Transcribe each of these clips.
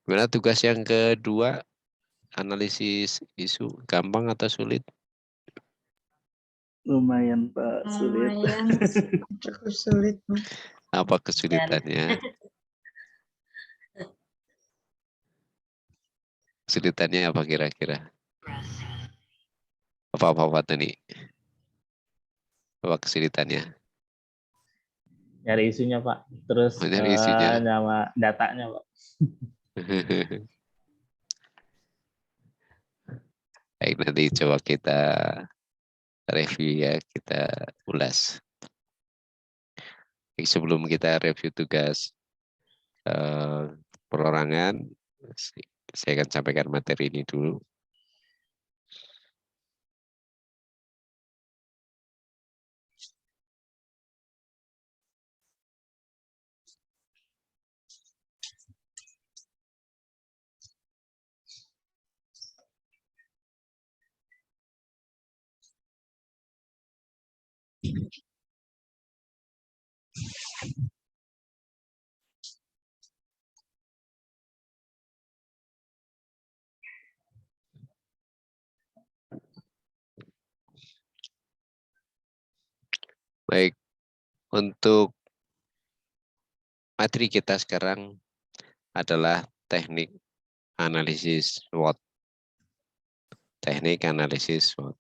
Gimana tugas yang kedua? Analisis isu gampang atau sulit? Lumayan Pak, sulit. Lumayan cukup sulit. Apa kesulitannya? Kesulitannya apa kira-kira? Apa tadi? Apa kesulitannya? Nyari isunya Pak, terus Dari isinya. nama datanya Pak. Baik, nanti coba kita review ya, kita ulas. Baik, sebelum kita review tugas perorangan, saya akan sampaikan materi ini dulu. Baik, untuk materi kita sekarang adalah teknik analisis SWOT. Teknik analisis SWOT.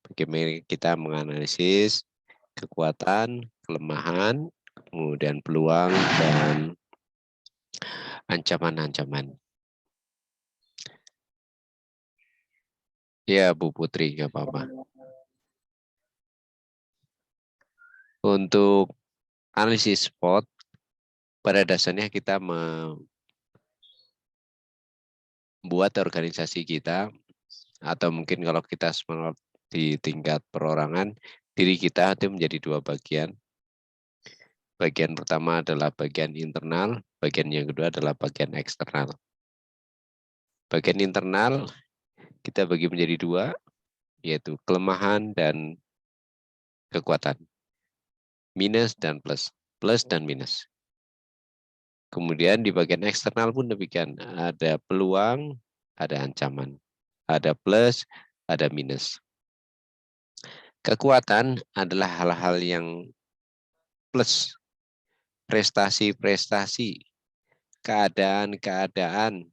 Bagaimana kita menganalisis kekuatan, kelemahan, kemudian peluang, dan ancaman-ancaman. Ya, Bu Putri, nggak apa-apa. Untuk analisis SWOT, pada dasarnya kita membuat organisasi kita, atau mungkin kalau kita di tingkat perorangan, diri kita itu menjadi dua bagian. Bagian pertama adalah bagian internal, bagian yang kedua adalah bagian eksternal. Bagian internal kita bagi menjadi dua, yaitu kelemahan dan kekuatan. Minus dan plus, plus dan minus. Kemudian di bagian eksternal pun demikian, ada peluang, ada ancaman. Ada plus, ada minus. Kekuatan adalah hal-hal yang plus, prestasi-prestasi, keadaan-keadaan,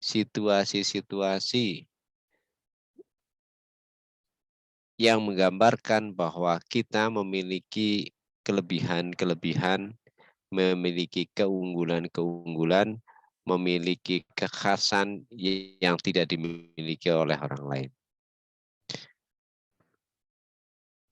situasi-situasi yang menggambarkan bahwa kita memiliki kelebihan-kelebihan, memiliki keunggulan-keunggulan, memiliki kekhasan yang tidak dimiliki oleh orang lain.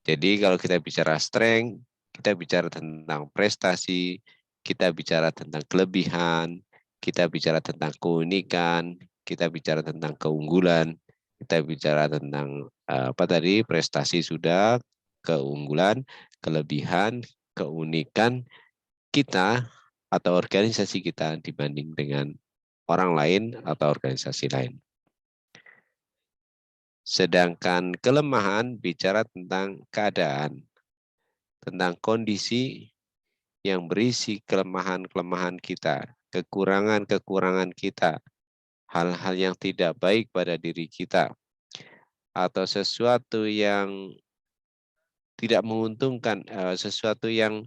Jadi kalau kita bicara strength, kita bicara tentang prestasi, kita bicara tentang kelebihan, kita bicara tentang keunikan, kita bicara tentang keunggulan, kita bicara tentang apa tadi, prestasi sudah, keunggulan, kelebihan, keunikan kita atau organisasi kita dibanding dengan orang lain atau organisasi lain. Sedangkan kelemahan bicara tentang keadaan, tentang kondisi yang berisi kelemahan-kelemahan kita, kekurangan-kekurangan kita, hal-hal yang tidak baik pada diri kita, atau sesuatu yang tidak menguntungkan, sesuatu yang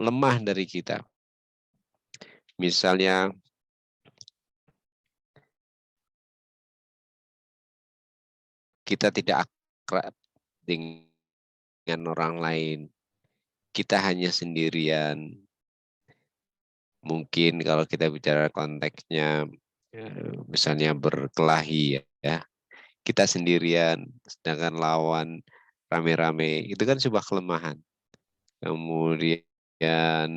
lemah dari kita. Misalnya, kita tidak akrab dengan orang lain, kita hanya sendirian. Mungkin kalau kita bicara konteksnya, misalnya berkelahi ya, kita sendirian, sedangkan lawan rame-rame, itu kan sebuah kelemahan. Kemudian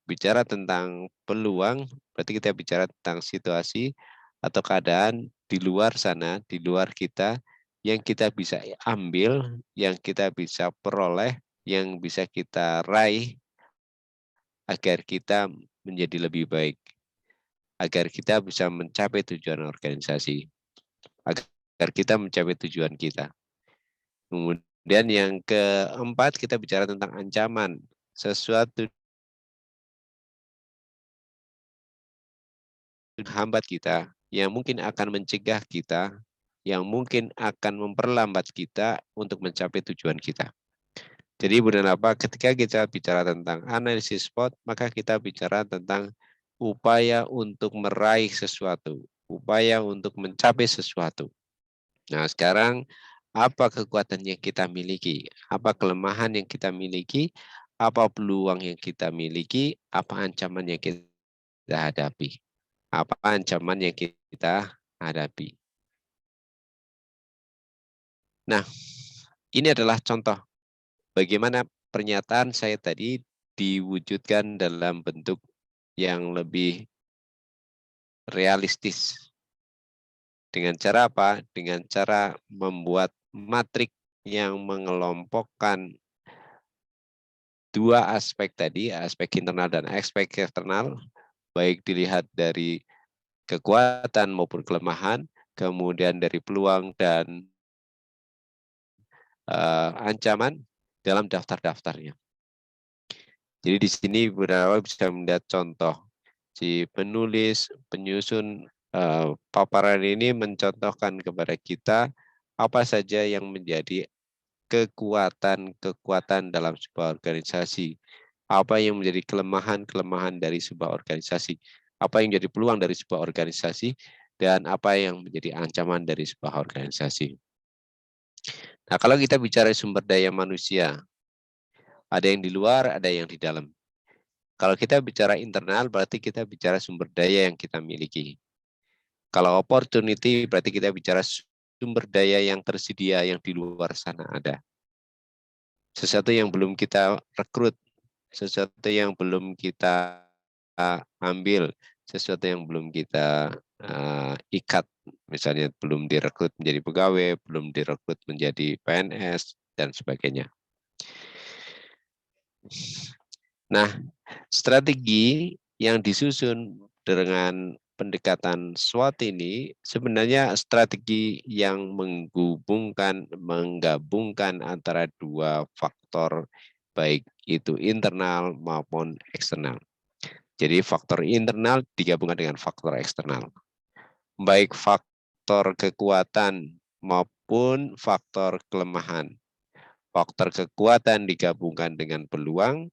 bicara tentang peluang, berarti kita bicara tentang situasi atau keadaan di luar sana, di luar kita, yang kita bisa ambil, yang kita bisa peroleh, yang bisa kita raih, agar kita menjadi lebih baik, agar kita bisa mencapai tujuan organisasi, agar kita mencapai tujuan kita. Kemudian yang keempat, kita bicara tentang ancaman, sesuatu menghambat kita, yang mungkin akan mencegah kita, yang mungkin akan memperlambat kita untuk mencapai tujuan kita. Jadi benar ketika kita bicara tentang analisis SWOT, maka kita bicara tentang upaya untuk meraih sesuatu, upaya untuk mencapai sesuatu. Nah, sekarang apa kekuatan yang kita miliki? Apa kelemahan yang kita miliki? Apa peluang yang kita miliki? Apa ancaman yang kita hadapi? Apa ancaman yang kita hadapi? Nah, ini adalah contoh bagaimana pernyataan saya tadi diwujudkan dalam bentuk yang lebih realistis. Dengan cara apa? Dengan cara membuat matrik yang mengelompokkan dua aspek tadi, aspek internal dan aspek eksternal, baik dilihat dari kekuatan maupun kelemahan, kemudian dari peluang dan ancaman dalam daftar-daftarnya. Jadi di sini beberapa bisa melihat contoh si penulis, penyusun paparan ini mencontohkan kepada kita apa saja yang menjadi kekuatan-kekuatan dalam sebuah organisasi, apa yang menjadi kelemahan-kelemahan dari sebuah organisasi, apa yang menjadi peluang dari sebuah organisasi, dan apa yang menjadi ancaman dari sebuah organisasi. Nah, kalau kita bicara sumber daya manusia, ada yang di luar, ada yang di dalam. Kalau kita bicara internal, berarti kita bicara sumber daya yang kita miliki. Kalau opportunity, berarti kita bicara sumber daya yang tersedia yang di luar sana ada. Sesuatu yang belum kita rekrut, sesuatu yang belum kita ambil, sesuatu yang belum kita ikat, misalnya belum direkrut menjadi pegawai, belum direkrut menjadi PNS, dan sebagainya. Nah, strategi yang disusun dengan pendekatan SWOT ini sebenarnya strategi yang menggabungkan antara dua faktor, baik itu internal maupun eksternal. Jadi faktor internal digabungkan dengan faktor eksternal. Baik faktor kekuatan maupun faktor kelemahan. Faktor kekuatan digabungkan dengan peluang,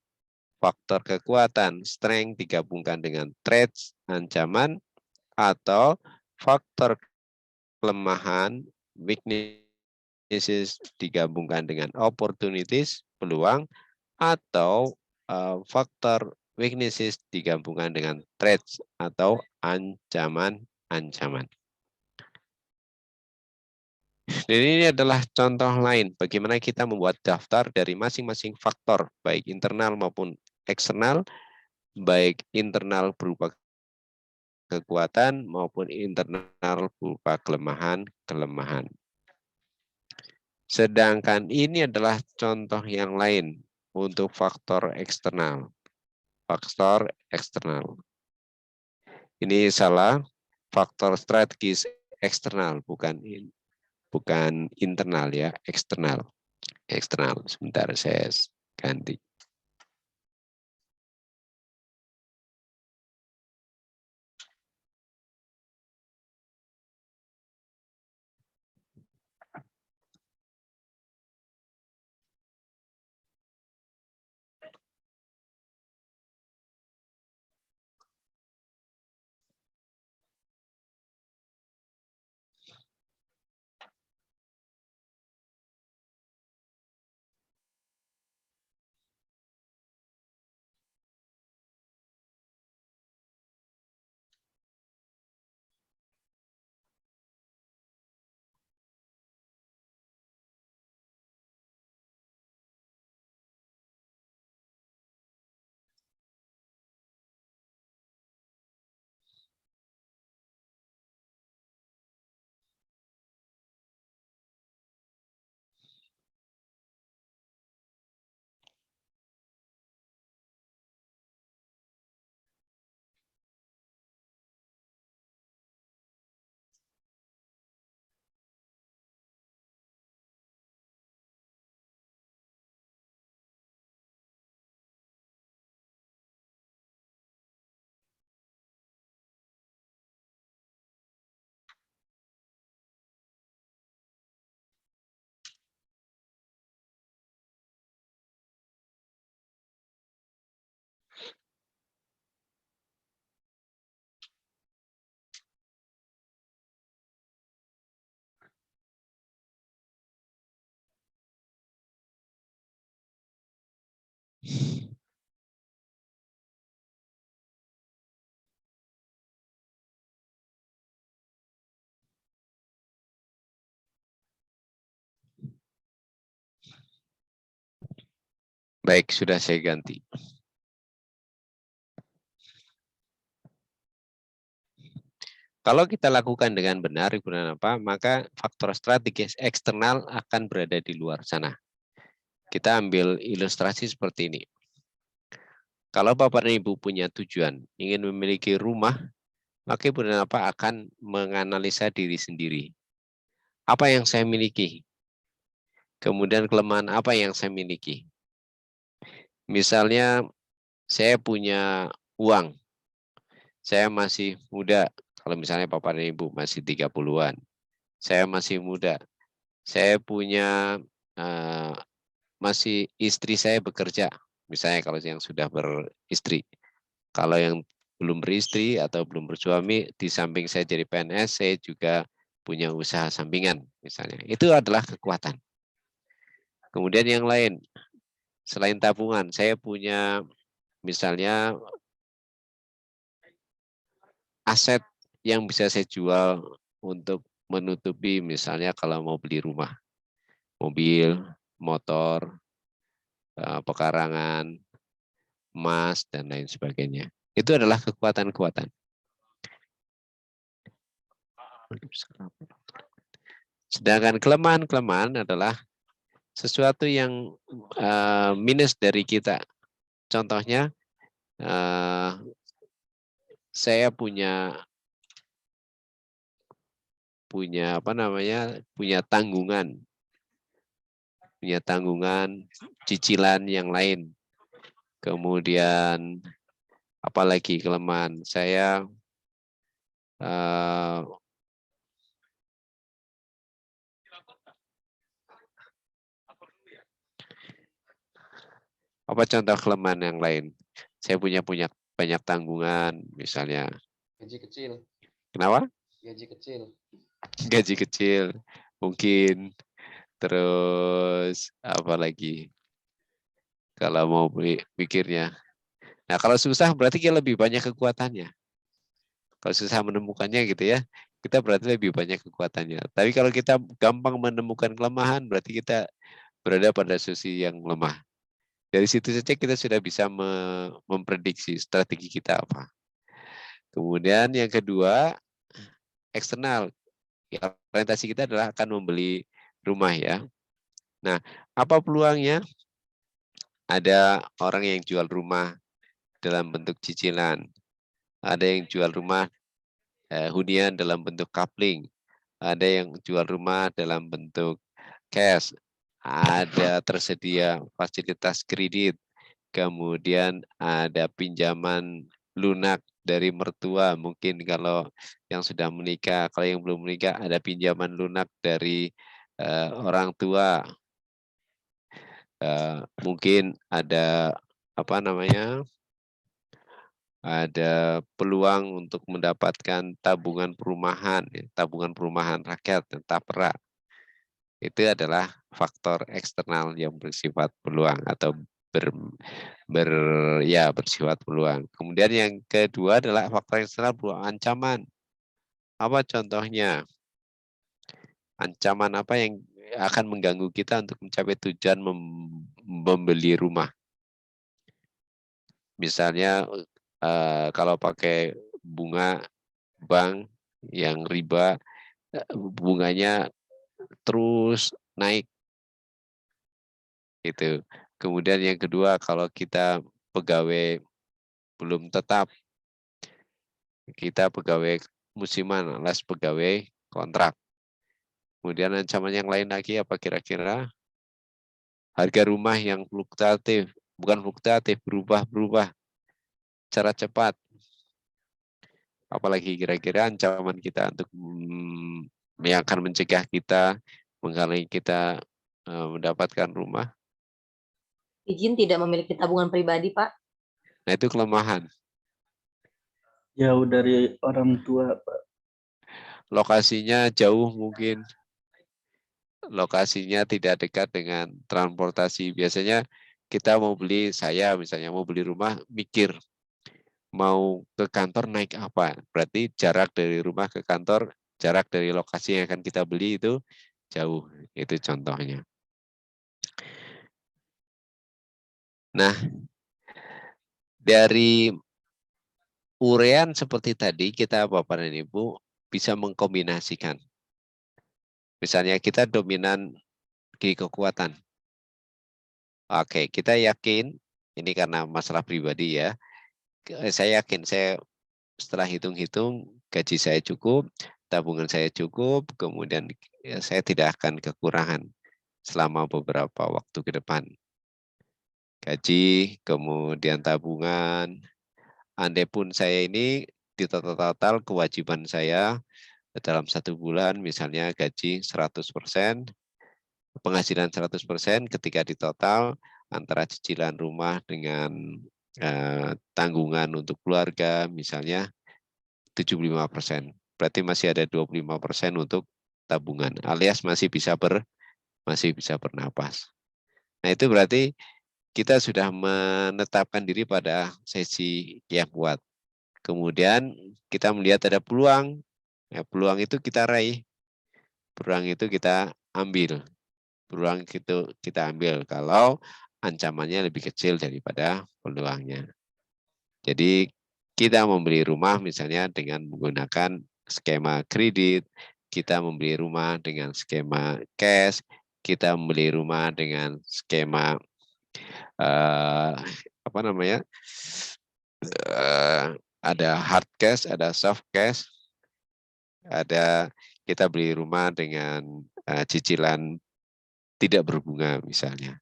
faktor kekuatan strength digabungkan dengan threats, ancaman, atau faktor kelemahan weaknesses digabungkan dengan opportunities, peluang, atau faktor weaknesses digabungkan dengan threats atau ancaman-ancaman. Dan ini adalah contoh lain bagaimana kita membuat daftar dari masing-masing faktor, baik internal maupun eksternal, baik internal berupa kekuatan maupun internal berupa kelemahan-kelemahan. Sedangkan ini adalah contoh yang lain untuk faktor eksternal. Faktor eksternal. Ini salah, faktor strategis eksternal, bukan internal ya, eksternal. Eksternal. Sebentar saya ganti. Baik, sudah saya ganti. Kalau kita lakukan dengan benar, maka faktor strategis eksternal akan berada di luar sana. Kita ambil ilustrasi seperti ini. Kalau Bapak dan Ibu punya tujuan ingin memiliki rumah, maka Ibu dan Bapak akan menganalisa diri sendiri. Apa yang saya miliki? Kemudian kelemahan apa yang saya miliki? Misalnya saya punya uang, saya masih muda. Kalau misalnya Bapak dan Ibu masih 30-an, saya masih muda. Saya punya masih istri saya bekerja. Misalnya kalau yang sudah beristri. Kalau yang belum beristri atau belum bersuami, di samping saya jadi PNS, saya juga punya usaha sampingan misalnya. Itu adalah kekuatan. Kemudian yang lain, selain tabungan, saya punya misalnya aset yang bisa saya jual untuk menutupi misalnya kalau mau beli rumah, mobil, motor, pekarangan, emas, dan lain sebagainya. Itu adalah kekuatan-kekuatan. Sedangkan kelemahan-kelemahan adalah sesuatu yang minus dari kita. Contohnya, saya punya tanggungan, cicilan yang lain. Kemudian apalagi kelemahan saya apa contoh kelemahan yang lain? Saya punya banyak tanggungan, misalnya. Gaji kecil. Kenapa? Gaji kecil. Gaji kecil, mungkin. Terus apa lagi? Kalau mau pikirnya. Nah, kalau susah berarti kita lebih banyak kekuatannya. Kalau susah menemukannya gitu ya, kita berarti lebih banyak kekuatannya. Tapi kalau kita gampang menemukan kelemahan, berarti kita berada pada sisi yang lemah. Dari situ saja kita sudah bisa memprediksi strategi kita apa. Kemudian yang kedua, eksternal. Ya, orientasi kita adalah akan membeli rumah ya. Nah, apa peluangnya? Ada orang yang jual rumah dalam bentuk cicilan. Ada yang jual rumah hunian dalam bentuk coupling. Ada yang jual rumah dalam bentuk cash. Ada tersedia fasilitas kredit. Kemudian ada pinjaman lunak dari mertua. Mungkin kalau yang sudah menikah, kalau yang belum menikah ada pinjaman lunak dari orang tua. Mungkin ada ada peluang untuk mendapatkan tabungan perumahan, tabungan perumahan rakyat, TAPRA. Itu adalah faktor eksternal yang bersifat peluang atau bersifat peluang. Kemudian yang kedua adalah faktor eksternal berupa ancaman. Apa contohnya? Ancaman apa yang akan mengganggu kita untuk mencapai tujuan membeli rumah? Misalnya kalau pakai bunga bank yang riba, bunganya terus naik. Itu. Kemudian yang kedua, kalau kita pegawai belum tetap, kita pegawai musiman alias pegawai kontrak. Kemudian ancaman yang lain lagi apa kira-kira? Harga rumah yang fluktuatif, bukan fluktuatif, berubah-berubah secara cepat. Apalagi kira-kira ancaman kita untuk yang akan mencegah kita, menghalangi kita mendapatkan rumah. Izin tidak memiliki tabungan pribadi, Pak. Nah, itu kelemahan. Jauh dari orang tua, Pak. Lokasinya jauh mungkin. Lokasinya tidak dekat dengan transportasi. Biasanya kita mau beli, saya misalnya mau beli rumah, mikir mau ke kantor naik apa. Berarti jarak dari rumah ke kantor, jarak dari lokasi yang akan kita beli itu jauh. Itu contohnya. Nah, dari urean seperti tadi, kita Bapak dan Ibu bisa mengkombinasikan. Misalnya kita dominan di kekuatan. Oke, kita yakin, ini karena masalah pribadi ya, saya yakin saya setelah hitung-hitung gaji saya cukup, tabungan saya cukup, kemudian saya tidak akan kekurangan selama beberapa waktu ke depan. Gaji, kemudian tabungan, andai pun saya ini di total kewajiban saya dalam 1 bulan misalnya gaji 100%, penghasilan 100% ketika di total antara cicilan rumah dengan tanggungan untuk keluarga misalnya 75%. Berarti masih ada 25% untuk tabungan alias masih bisa bernapas. Nah, itu berarti kita sudah menetapkan diri pada sesi yang kuat. Kemudian kita melihat ada peluang. Ya, peluang itu kita raih. Peluang itu kita ambil. Peluang itu kita ambil kalau ancamannya lebih kecil daripada peluangnya. Jadi kita membeli rumah misalnya dengan menggunakan skema kredit, kita membeli rumah dengan skema cash, kita membeli rumah dengan skema apa namanya? Ada hard cash, ada soft cash, ada kita beli rumah dengan cicilan tidak berbunga misalnya.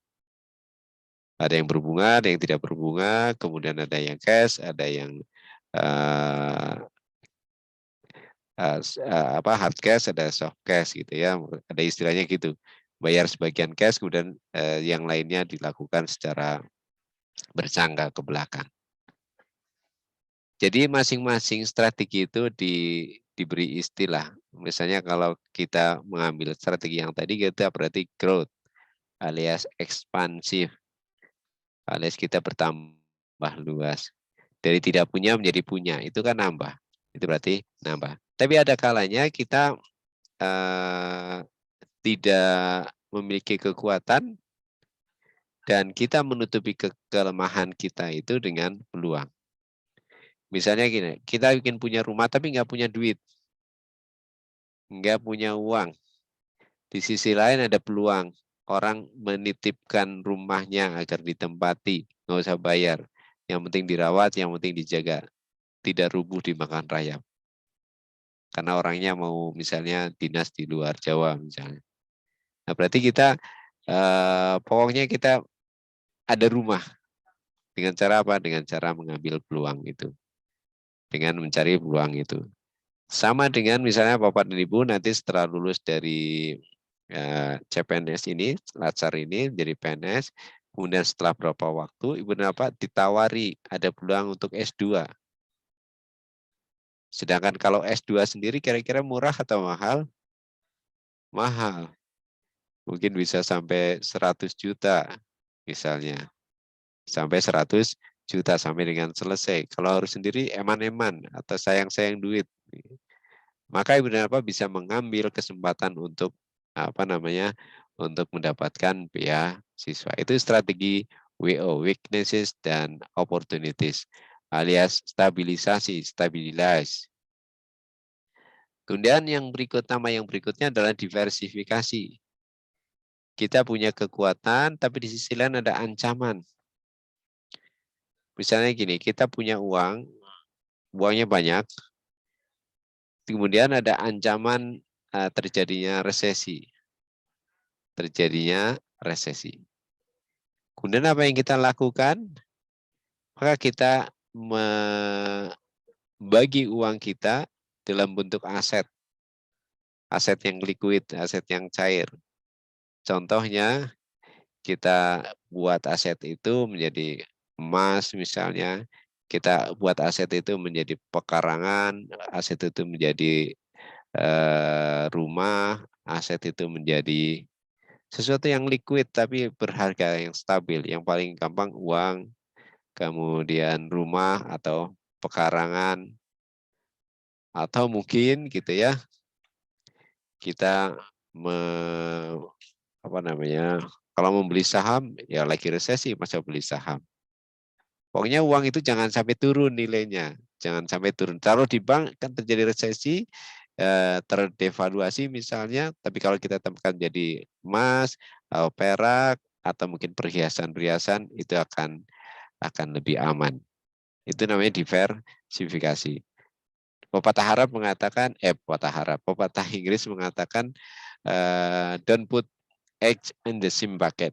Ada yang berbunga, ada yang tidak berbunga, kemudian ada yang cash, ada yang hard cash, ada soft cash gitu ya, ada istilahnya gitu. Bayar sebagian cash, kemudian yang lainnya dilakukan secara berjangka ke belakang. Jadi masing-masing strategi itu diberi istilah. Misalnya kalau kita mengambil strategi yang tadi, kita berarti growth alias ekspansif, alias kita bertambah luas. Dari tidak punya menjadi punya, itu kan nambah. Itu berarti nambah. Tapi ada kalanya kita tidak memiliki kekuatan dan kita menutupi kelemahan kita itu dengan peluang. Misalnya gini, kita ingin punya rumah tapi nggak punya duit, nggak punya uang. Di sisi lain ada peluang. Orang menitipkan rumahnya agar ditempati, nggak usah bayar. Yang penting dirawat, yang penting dijaga. Tidak rubuh dimakan rayap. Karena orangnya mau misalnya dinas di luar Jawa misalnya. Nah berarti kita, pokoknya kita ada rumah. Dengan cara apa? Dengan cara mengambil peluang itu. Dengan mencari peluang itu. Sama dengan misalnya Bapak dan Ibu nanti setelah lulus dari CPNS ini, Latsar ini jadi PNS, kemudian setelah berapa waktu Ibu dan Bapak ditawari ada peluang untuk S2. Sedangkan kalau S2 sendiri kira-kira murah atau mahal? Mahal. Mungkin bisa sampai 100 juta misalnya. Sampai 100 juta sampai dengan selesai. Kalau harus sendiri eman-eman atau sayang-sayang duit. Maka Ibu dan Bapak bisa mengambil kesempatan untuk untuk mendapatkan beasiswa. Itu strategi WO, weaknesses dan opportunities, alias stabilize. Kemudian nama yang berikutnya adalah diversifikasi. Kita punya kekuatan, tapi di sisi lain ada ancaman. Misalnya gini, kita punya uangnya banyak, kemudian ada ancaman terjadinya resesi. Kemudian apa yang kita lakukan? Maka kita membagi uang kita dalam bentuk aset yang liquid, aset yang cair. Contohnya, kita buat aset itu menjadi emas misalnya, kita buat aset itu menjadi pekarangan, aset itu menjadi rumah, aset itu menjadi sesuatu yang liquid tapi berharga yang stabil. Yang paling gampang uang, kemudian rumah atau pekarangan, atau mungkin gitu ya kita Kalau membeli saham, ya lagi resesi, masa beli saham. Pokoknya uang itu jangan sampai turun nilainya. Jangan sampai turun. Kalau di bank kan terjadi resesi, terdevaluasi misalnya, tapi kalau kita tempatkan jadi emas, perak, atau mungkin perhiasan-perhiasan, itu akan lebih aman. Itu namanya diversifikasi. Pepatah Inggris mengatakan, don't put eggs in the same bucket.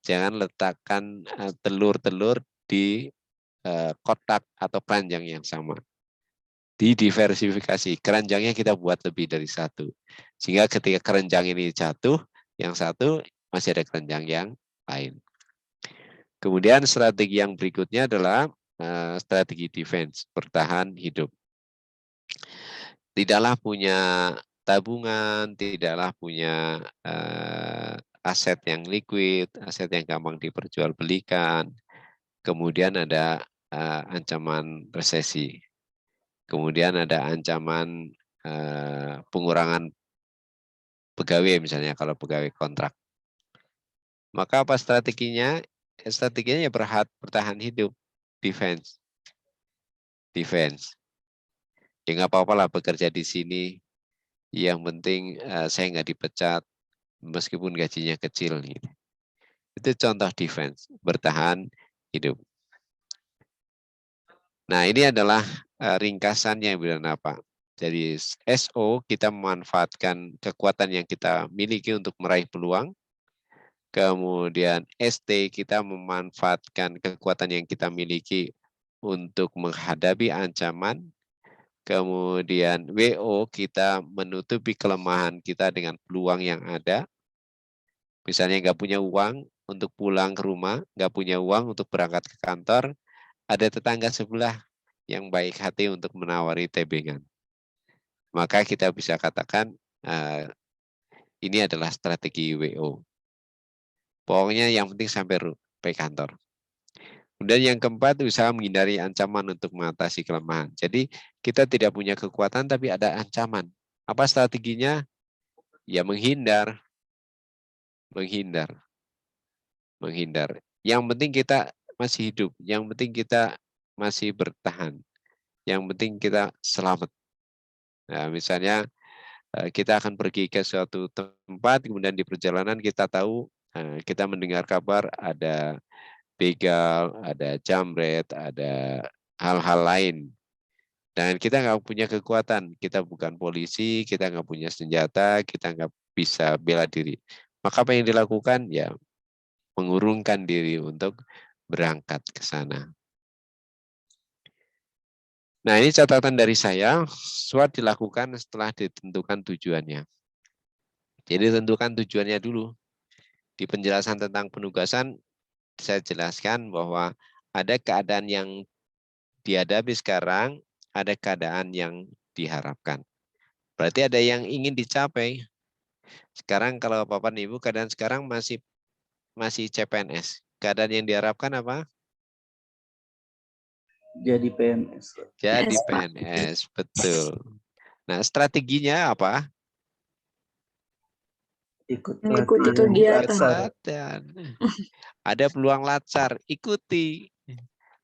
Jangan letakkan telur-telur di kotak atau keranjang yang sama. Didiversifikasi, keranjangnya kita buat lebih dari satu. Sehingga ketika keranjang ini jatuh, yang satu masih ada keranjang yang lain. Kemudian strategi yang berikutnya adalah strategi defense, bertahan hidup. Tidaklah punya tabungan, tidaklah punya aset yang liquid, aset yang gampang diperjualbelikan. Kemudian ada ancaman resesi. Kemudian ada ancaman pengurangan pegawai misalnya kalau pegawai kontrak. Maka apa strateginya? Strateginya ya bertahan hidup, defense. Ya nggak apa-apa lah bekerja di sini. Yang penting saya nggak dipecat meskipun gajinya kecil. Gitu. Itu contoh defense, bertahan hidup. Nah ini adalah ringkasannya apa? Jadi SO kita memanfaatkan kekuatan yang kita miliki untuk meraih peluang. Kemudian ST kita memanfaatkan kekuatan yang kita miliki untuk menghadapi ancaman. Kemudian WO kita menutupi kelemahan kita dengan peluang yang ada. Misalnya nggak punya uang untuk pulang ke rumah, nggak punya uang untuk berangkat ke kantor, ada tetangga sebelah yang baik hati untuk menawari tebengan. Maka kita bisa katakan ini adalah strategi WO. Pokoknya yang penting sampai kantor. Kemudian yang keempat, usaha menghindari ancaman untuk mengatasi kelemahan. Jadi kita tidak punya kekuatan tapi ada ancaman. Apa strateginya? Ya menghindar. Yang penting kita masih hidup. Yang penting kita masih bertahan. Yang penting kita selamat. Nah, misalnya kita akan pergi ke suatu tempat, kemudian di perjalanan kita tahu, kita mendengar kabar ada begal, ada jambret, ada hal-hal lain. Dan kita nggak punya kekuatan, kita bukan polisi, kita nggak punya senjata, kita nggak bisa bela diri. Maka apa yang dilakukan? Ya mengurungkan diri untuk berangkat ke sana. Nah ini catatan dari saya, SWOT dilakukan setelah ditentukan tujuannya. Jadi tentukan tujuannya dulu. Di penjelasan tentang penugasan, saya jelaskan bahwa ada keadaan yang dihadapi sekarang, ada keadaan yang diharapkan. Berarti ada yang ingin dicapai. Sekarang kalau Bapak dan Ibu, keadaan sekarang masih CPNS. Keadaan yang diharapkan apa? Jadi PNS. Jadi PNS, betul. Nah, strateginya apa? Mengikuti kegiatan. Ada peluang latsar, ikuti.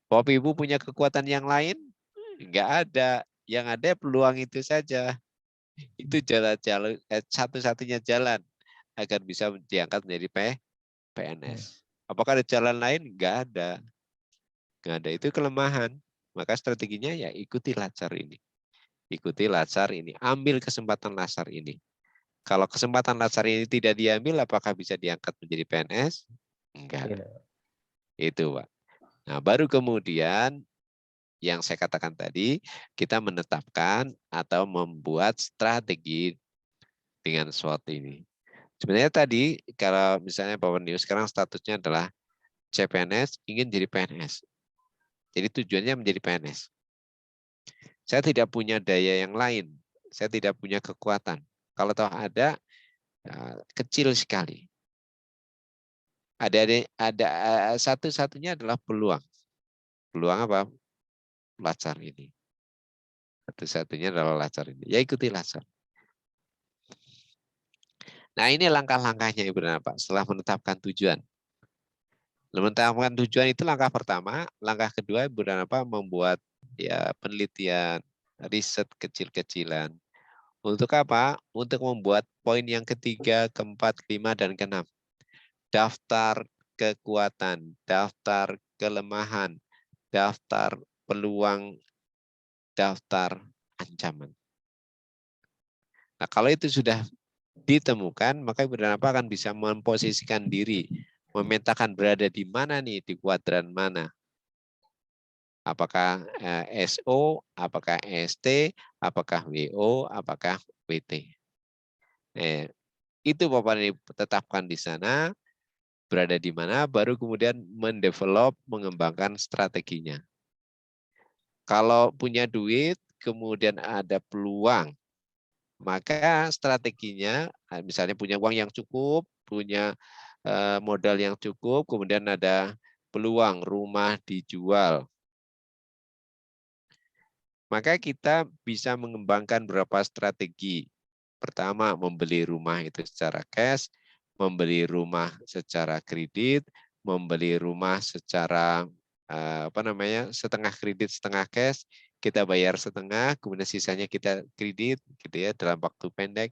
Bapak Ibu punya kekuatan yang lain? Enggak ada. Yang ada peluang itu saja. Itu jalan-jalan satu-satunya jalan agar bisa diangkat menjadi PNS. Apakah ada jalan lain? Enggak ada. Enggak ada. Itu kelemahan. Maka strateginya ya ikuti latsar ini. Ikuti latsar ini. Ambil kesempatan latsar ini. Kalau kesempatan latsar ini tidak diambil, apakah bisa diangkat menjadi PNS? Enggak. Itu, Pak. Nah, baru kemudian yang saya katakan tadi, kita menetapkan atau membuat strategi dengan SWOT ini. Sebenarnya tadi, kalau misalnya Bapak News sekarang statusnya adalah CPNS, ingin jadi PNS. Jadi tujuannya menjadi PNS. Saya tidak punya daya yang lain. Saya tidak punya kekuatan. Kalau toh ada, kecil sekali. Ada satu-satunya adalah peluang. Peluang apa? Latsar ini. Satu-satunya adalah latsar ini. Ya ikuti latsar. Nah, ini langkah-langkahnya Ibu dan Bapak setelah menetapkan tujuan. Menetapkan tujuan itu langkah pertama, langkah kedua Ibu dan Bapak membuat ya penelitian, riset kecil-kecilan. Untuk apa? Untuk membuat poin yang ketiga, keempat, kelima, dan keenam. Daftar kekuatan, daftar kelemahan, daftar peluang, daftar ancaman. Nah, kalau itu sudah ditemukan, maka Ibu dan Bapak akan bisa memposisikan diri, memetakan berada di mana nih, di kuadran mana. Apakah SO, apakah ST, apakah WO, apakah WT. Itu Bapak Ibu tetapkan di sana, berada di mana, baru kemudian mendevelop, mengembangkan strateginya. Kalau punya duit, kemudian ada peluang, maka strateginya, misalnya punya uang yang cukup, punya modal yang cukup, kemudian ada peluang rumah dijual. Maka kita bisa mengembangkan beberapa strategi. Pertama, membeli rumah itu secara cash, membeli rumah secara kredit, membeli rumah secara setengah kredit setengah cash, kita bayar setengah, kemudian sisanya kita kredit gitu ya dalam waktu pendek.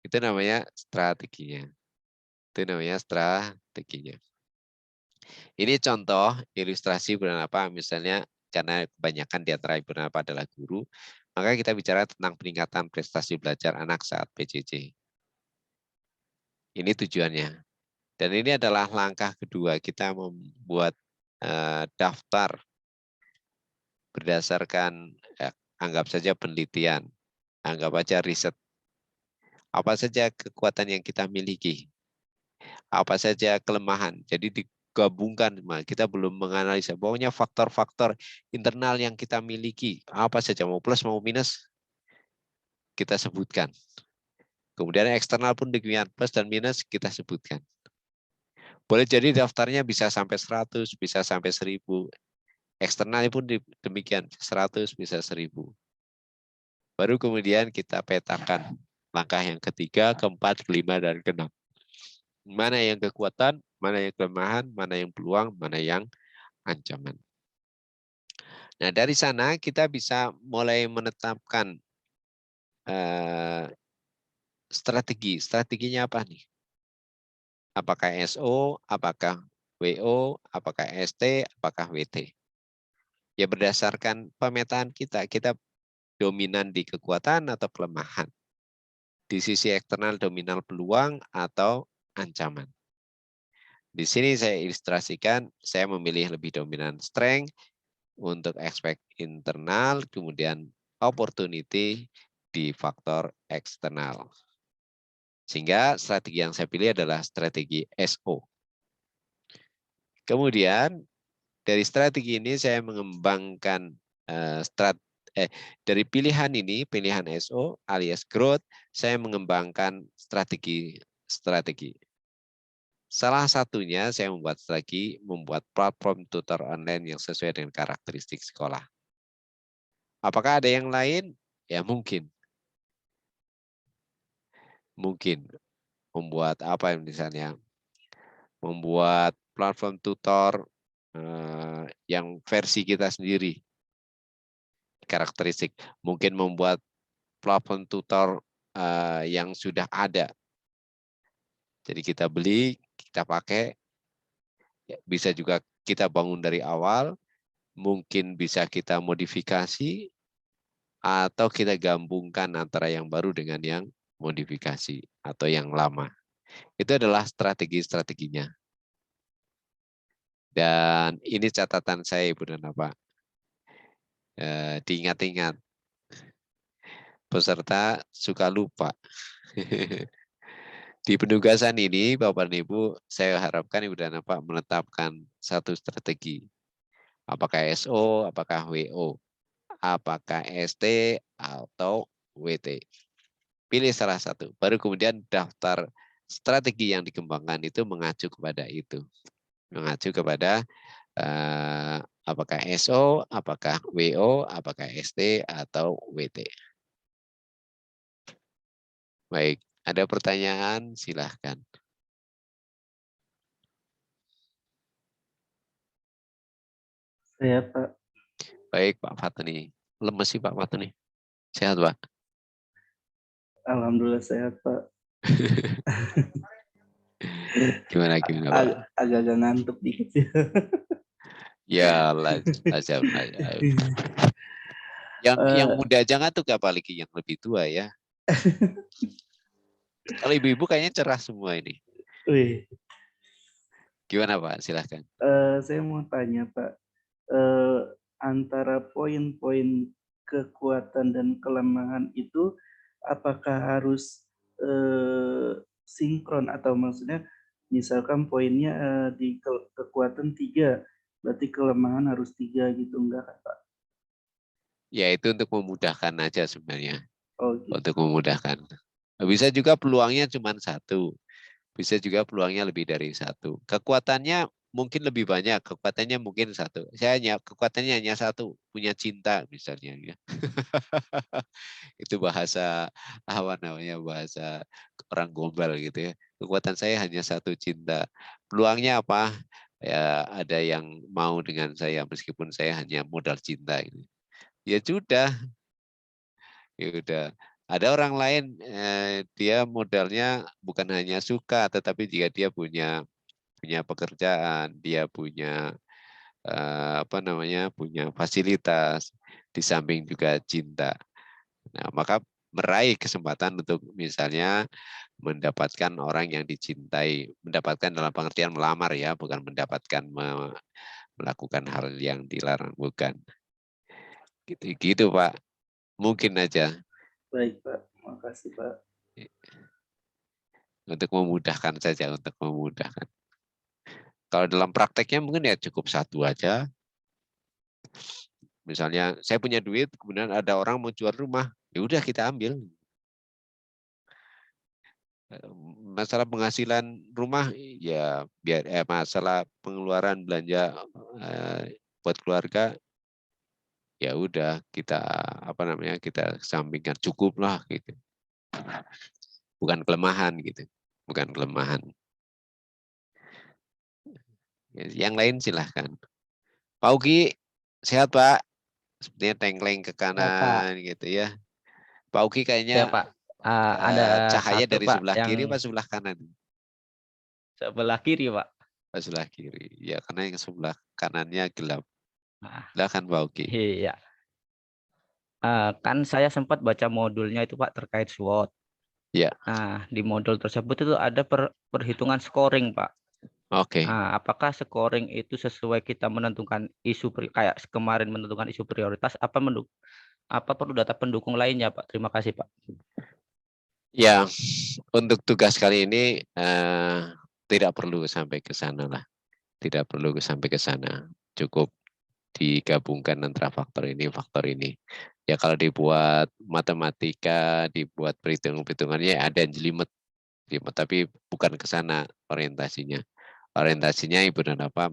Itu namanya strateginya. Itu namanya strateginya. Ini contoh ilustrasi apa misalnya karena kebanyakan di antara ibu dan bapak adalah guru, maka kita bicara tentang peningkatan prestasi belajar anak saat PJJ. Ini tujuannya. Dan ini adalah langkah kedua, kita membuat daftar berdasarkan, anggap saja penelitian, anggap aja riset. Apa saja kekuatan yang kita miliki, apa saja kelemahan. Jadi digabungkan, kita belum menganalisa. Pokoknya faktor-faktor internal yang kita miliki, apa saja, mau plus mau minus, kita sebutkan. Kemudian eksternal pun demikian, plus dan minus kita sebutkan. Boleh jadi daftarnya bisa sampai 100, bisa sampai 1000. Eksternal pun demikian, 100 bisa 1000. Baru kemudian kita petakan langkah yang ketiga, keempat, kelima, dan keenam. Mana yang kekuatan, mana yang kelemahan, mana yang peluang, mana yang ancaman. Nah, dari sana kita bisa mulai menetapkan strategi. Strateginya apa nih? Apakah SO, apakah WO, apakah ST, apakah WT? Ya berdasarkan pemetaan kita dominan di kekuatan atau kelemahan. Di sisi eksternal dominan peluang atau ancaman. Di sini saya ilustrasikan, saya memilih lebih dominan strength untuk aspek internal, kemudian opportunity di faktor eksternal. Sehingga strategi yang saya pilih adalah strategi SO. Kemudian dari strategi ini saya mengembangkan dari pilihan ini, pilihan SO alias growth, saya mengembangkan strategi. Salah satunya saya membuat platform tutor online yang sesuai dengan karakteristik sekolah. Apakah ada yang lain? Ya mungkin. Mungkin membuat apa misalnya? Membuat platform tutor yang versi kita sendiri. Karakteristik. Mungkin membuat platform tutor yang sudah ada. Jadi kita beli, kita pakai, bisa juga kita bangun dari awal, mungkin bisa kita modifikasi, atau kita gabungkan antara yang baru dengan yang modifikasi atau yang lama. Itu adalah strategi-strateginya. Dan ini catatan saya Ibu dan Bapak. Diingat-ingat. Peserta suka lupa. Di penugasan ini, Bapak dan Ibu, saya harapkan Ibu dan Bapak menetapkan satu strategi. Apakah SO, apakah WO, apakah ST, atau WT. Pilih salah satu. Baru kemudian daftar strategi yang dikembangkan itu mengacu kepada itu. Mengacu kepada apakah SO, apakah WO, apakah ST, atau WT. Baik, ada pertanyaan? Silahkan. Saya Pak, Baik, Pak Fatani. Lemes sih Pak Fatani. Sehat, Pak? alhamdulillah sehat Pak. Gimana, Pak? Agak-agak ngantuk dikit sih. Ya, lazim. Yang muda aja ngantuk, apalagi yang lebih tua ya. Kalau ibu-ibu kayaknya cerah semua ini. Wih, Gimana Pak? Silahkan. saya mau tanya Pak, antara poin-poin kekuatan dan kelemahan itu apakah harus sinkron, atau maksudnya misalkan poinnya di kekuatan 3, berarti kelemahan harus 3 gitu, enggak kan Pak? Ya itu untuk memudahkan aja sebenarnya. Oh gitu. Untuk memudahkan. Bisa juga peluangnya cuma 1. Bisa juga peluangnya lebih dari 1. Kekuatannya mungkin lebih banyak. Kekuatannya mungkin 1. Kekuatannya hanya 1. Punya cinta misalnya. Ya. Itu bahasa apa namanya, bahasa orang gombal gitu ya. Kekuatan saya hanya 1, cinta. Peluangnya apa? Ya ada yang mau dengan saya meskipun saya hanya modal cinta. Gitu. Ya sudah, ya udah. Ada orang lain dia modalnya bukan hanya suka, tetapi jika dia punya pekerjaan, dia punya apa namanya, punya fasilitas, di samping juga cinta. Nah, maka meraih kesempatan untuk misalnya mendapatkan orang yang dicintai, mendapatkan dalam pengertian melamar ya, bukan mendapatkan melakukan hal yang dilarang, bukan. Gitu Pak. Mungkin aja Baik Pak, makasih Pak. untuk memudahkan saja, untuk memudahkan. Kalau dalam prakteknya mungkin ya cukup 1 aja. Misalnya saya punya duit, kemudian ada orang mau jual rumah, ya udah kita ambil. Masalah penghasilan rumah ya biar masalah pengeluaran belanja buat keluarga ya udah kita apa namanya, kita sampingkan, cukup lah gitu. Bukan kelemahan gitu. Bukan kelemahan. Yang lain silahkan. Pak Ugi, sehat Pak? Sepertinya tengkleng ke Ya Pak, kanan gitu ya. Pak Ugi ya kayaknya Pak. Ada cahaya satu dari Pak sebelah kiri yang apa sebelah kanan? sebelah kiri Pak. Sebelah kiri. Ya karena yang sebelah kanannya gelap. Nah, Silakan Pak Ugi. iya. Kan saya sempat baca modulnya itu Pak terkait SWOT. Ya, Nah, di modul tersebut itu ada perhitungan scoring Pak. oke. Nah, apakah scoring itu sesuai kita menentukan isu kayak kemarin menentukan isu prioritas, apa perlu data pendukung lainnya Pak? Terima kasih Pak. Ya, untuk tugas kali ini tidak perlu sampai ke sana lah. Tidak perlu sampai ke sana. Cukup digabungkan antara faktor ini, faktor ini. Ya kalau dibuat matematika, dibuat perhitungan-perhitungannya ada yang jelimet. Tapi bukan ke sana orientasinya. Orientasinya Ibu dan Bapak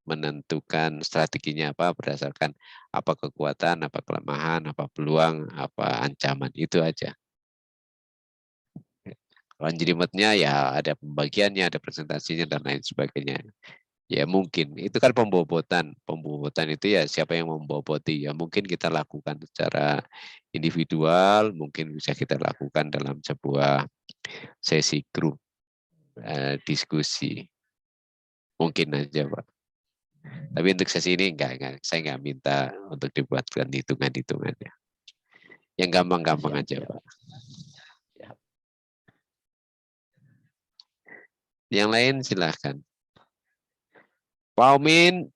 menentukan strateginya apa berdasarkan apa kekuatan, apa kelemahan, apa peluang, apa ancaman. Itu aja. Kalau jelimetnya ya ada pembagiannya, ada presentasinya dan lain sebagainya. Ya mungkin itu kan pembobotan. Pembobotan itu ya siapa yang memboboti. Ya mungkin kita lakukan secara individual, mungkin bisa kita lakukan dalam sebuah sesi grup diskusi. Mungkin aja Pak. Tapi untuk sesi ini enggak. Saya enggak minta untuk dibuatkan hitungan-hitungannya. Yang gampang-gampang aja Pak. Yang lain silahkan. Pak Omin,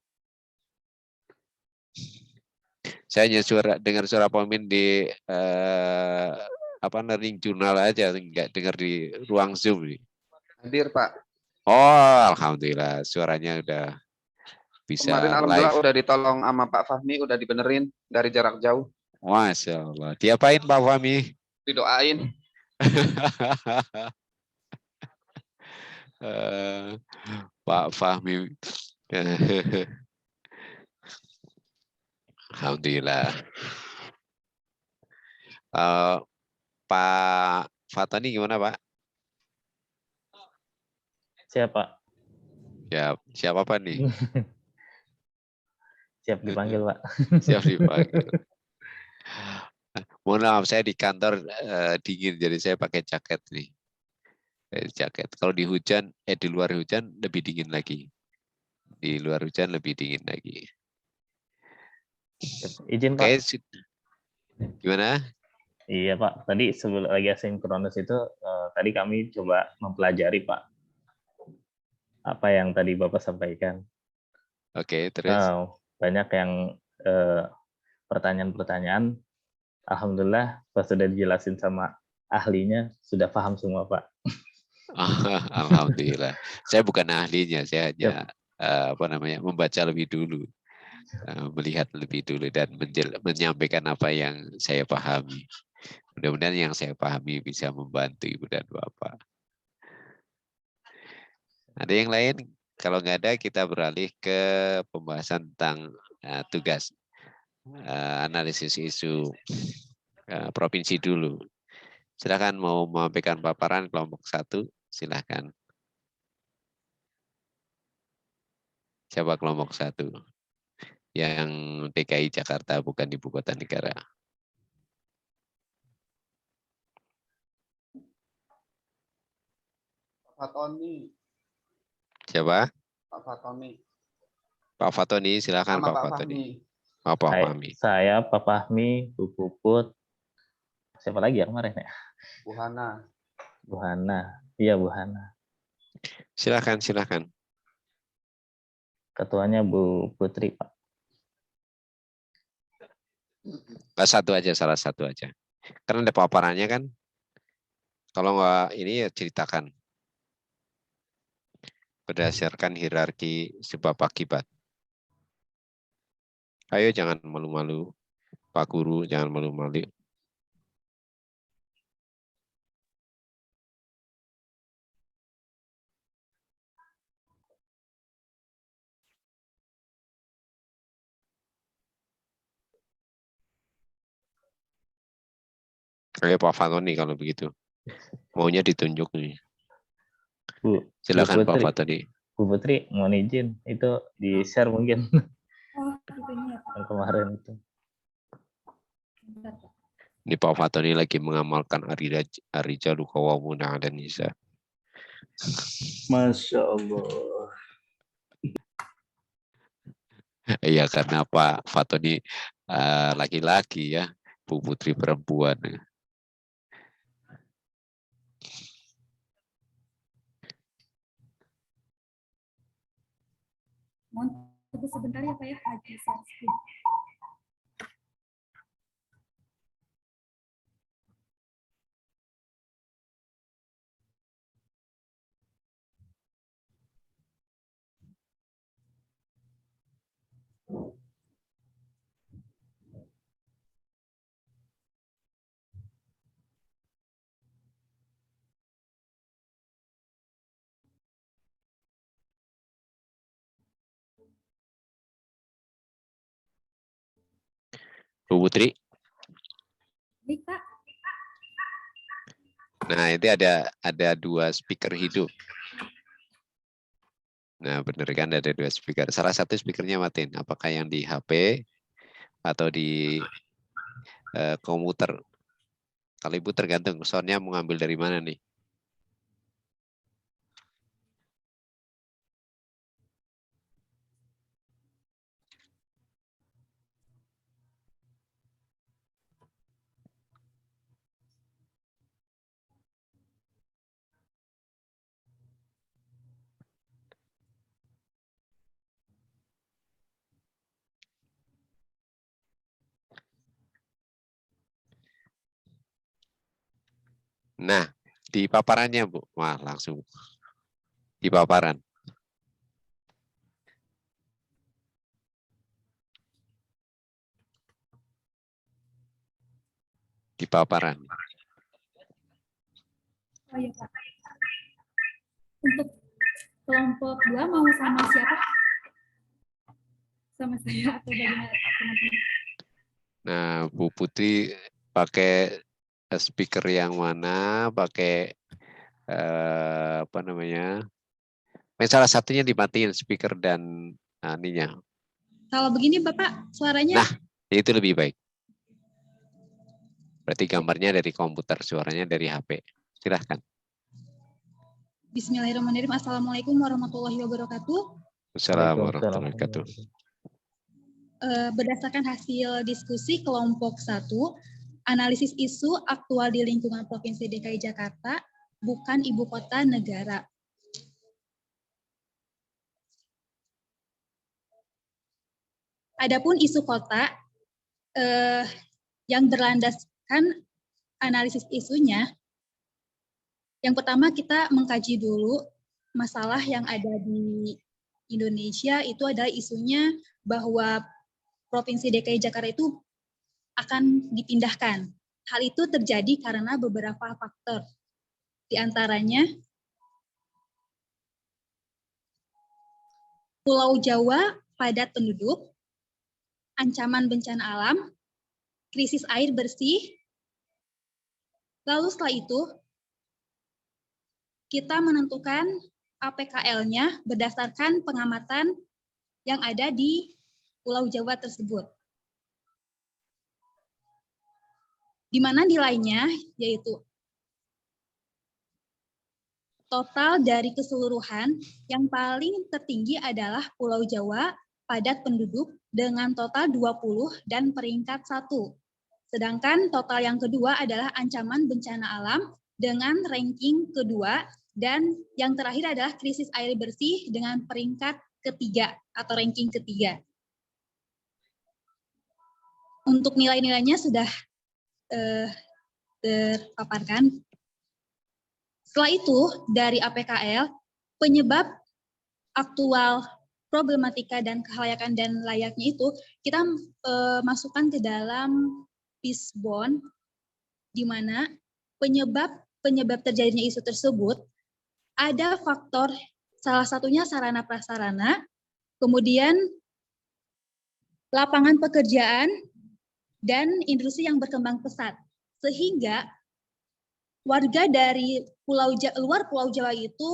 saya hanya dengar suara Pak Omin di learning journal aja, nggak dengar di ruang Zoom nih. Hadir Pak. Oh, alhamdulillah suaranya udah bisa Kemarin alhamdulillah live. udah ditolong sama Pak Fahmi, udah dibenerin dari jarak jauh. Masya Allah. Diapain Pak Fahmi? Didoain. Pak Fahmi. Alhamdulillah. Pak Fatoni gimana Pak? Siapa? Siapa Pak nih? Siap dipanggil, Pak. Siap dipanggil. Mohon maaf, saya di kantor dingin, jadi saya pakai jaket nih. Jaket. Kalau di hujan, di luar hujan lebih dingin lagi. Di luar hujan lebih dingin lagi. Izin, Pak. Oke, gimana? Iya, Pak. Tadi sebelum lagi asinkronus itu, tadi kami coba mempelajari, Pak, apa yang tadi Bapak sampaikan. Oke, terus? Banyak yang pertanyaan-pertanyaan. Alhamdulillah, pas sudah dijelasin sama ahlinya, sudah paham semua, Pak. Alhamdulillah. Saya bukan ahlinya, saya hanya membaca lebih dulu, melihat lebih dulu dan menyampaikan apa yang saya pahami. Mudah-mudahan yang saya pahami bisa membantu Ibu dan Bapak. Ada yang lain? Kalau nggak ada, kita beralih ke pembahasan tentang tugas analisis isu provinsi dulu. Silakan mau menyampaikan paparan kelompok 1, silakan. Siapa kelompok 1? Yang DKI Jakarta bukan ibu kota negara. Pak Fatoni. Siapa? Pak Fatoni. Pak Fatoni, silakan Sama Pak Pak Fatoni. Fahmi. Pak Fahmi. Saya, Pak Fahmi, Bu Puput. Siapa lagi ya kemarin ya? Bu Hana. Bu Hana. Iya, Bu Hana. Silakan. Ketuanya Bu Putri, Pak. Salah satu aja. Karena ada paparannya kan. Kalau nggak ini ya ceritakan. Berdasarkan hierarki sebab akibat. Ayo jangan malu-malu. Pak Guru jangan malu-malu. Kayak Pak Fatoni kalau begitu. Maunya ditunjuk nih. Silakan Pak Fatoni. Bu Putri, mohon izin. Itu di-share mungkin. Yang kemarin itu. Ini Pak Fatoni lagi mengamalkan Ar-Rijal Qawwamuna 'alan Nisa. Masya Allah. Iya, karena Pak Fatoni laki-laki ya, Bu Putri perempuan. Mohon tunggu sebentar ya Pak ya, lagi share screen. Bu Putri. Baik Pak. Nah, itu ada 2 speaker hidup. Nah, benar kan ada 2 speaker. Salah satu speakernya matiin. Apakah yang di HP atau di komputer? Kalau Ibu tergantung soundnya mau ngambil dari mana nih? Nah, di paparannya, Bu. Wah, langsung di paparan. Di paparan. Oh iya Pak. Untuk kelompok 2 mau sama siapa? Sama saya atau bagaimana teman-teman? Nah, Bu Putri pakai speaker yang mana, pakai apa namanya? Salah satunya dimatiin speaker dan ininya. Kalau begini Bapak, suaranya Nah, itu lebih baik. Berarti gambarnya dari komputer, suaranya dari HP. Silahkan. Bismillahirrahmanirrahim. Assalamualaikum warahmatullahi wabarakatuh. Assalamualaikum warahmatullahi wabarakatuh. Berdasarkan hasil diskusi kelompok 1, analisis isu aktual di lingkungan Provinsi DKI Jakarta, bukan ibu kota negara. Adapun isu kota yang berlandaskan analisis isunya, yang pertama kita mengkaji dulu masalah yang ada di Indonesia. Itu adalah isunya bahwa Provinsi DKI Jakarta itu akan dipindahkan. Hal itu terjadi karena beberapa faktor. Di antaranya Pulau Jawa padat penduduk, ancaman bencana alam, krisis air bersih. Lalu setelah itu, kita menentukan APKL-nya berdasarkan pengamatan yang ada di Pulau Jawa tersebut. Di mana nilainya yaitu total dari keseluruhan yang paling tertinggi adalah Pulau Jawa padat penduduk dengan total 20 dan peringkat 1. Sedangkan total yang kedua adalah ancaman bencana alam dengan ranking kedua, dan yang terakhir adalah krisis air bersih dengan peringkat ketiga atau ranking ketiga. Untuk nilai-nilainya sudah terpaparkan. Setelah itu, dari APKL, penyebab aktual problematika dan kelayakan dan layaknya itu kita masukkan ke dalam Fishbone, di mana penyebab terjadinya isu tersebut ada faktor, salah satunya sarana prasarana, kemudian lapangan pekerjaan dan industri yang berkembang pesat, sehingga warga dari luar Pulau Jawa itu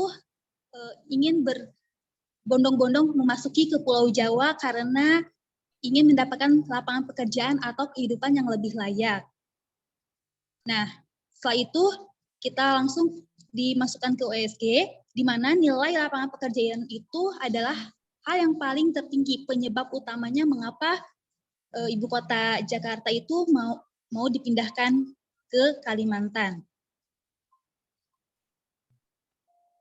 ingin berbondong-bondong memasuki ke Pulau Jawa karena ingin mendapatkan lapangan pekerjaan atau kehidupan yang lebih layak. Nah, setelah itu kita langsung dimasukkan ke USG, di mana nilai lapangan pekerjaan itu adalah hal yang paling tertinggi, penyebab utamanya mengapa ibu kota Jakarta itu mau dipindahkan ke Kalimantan.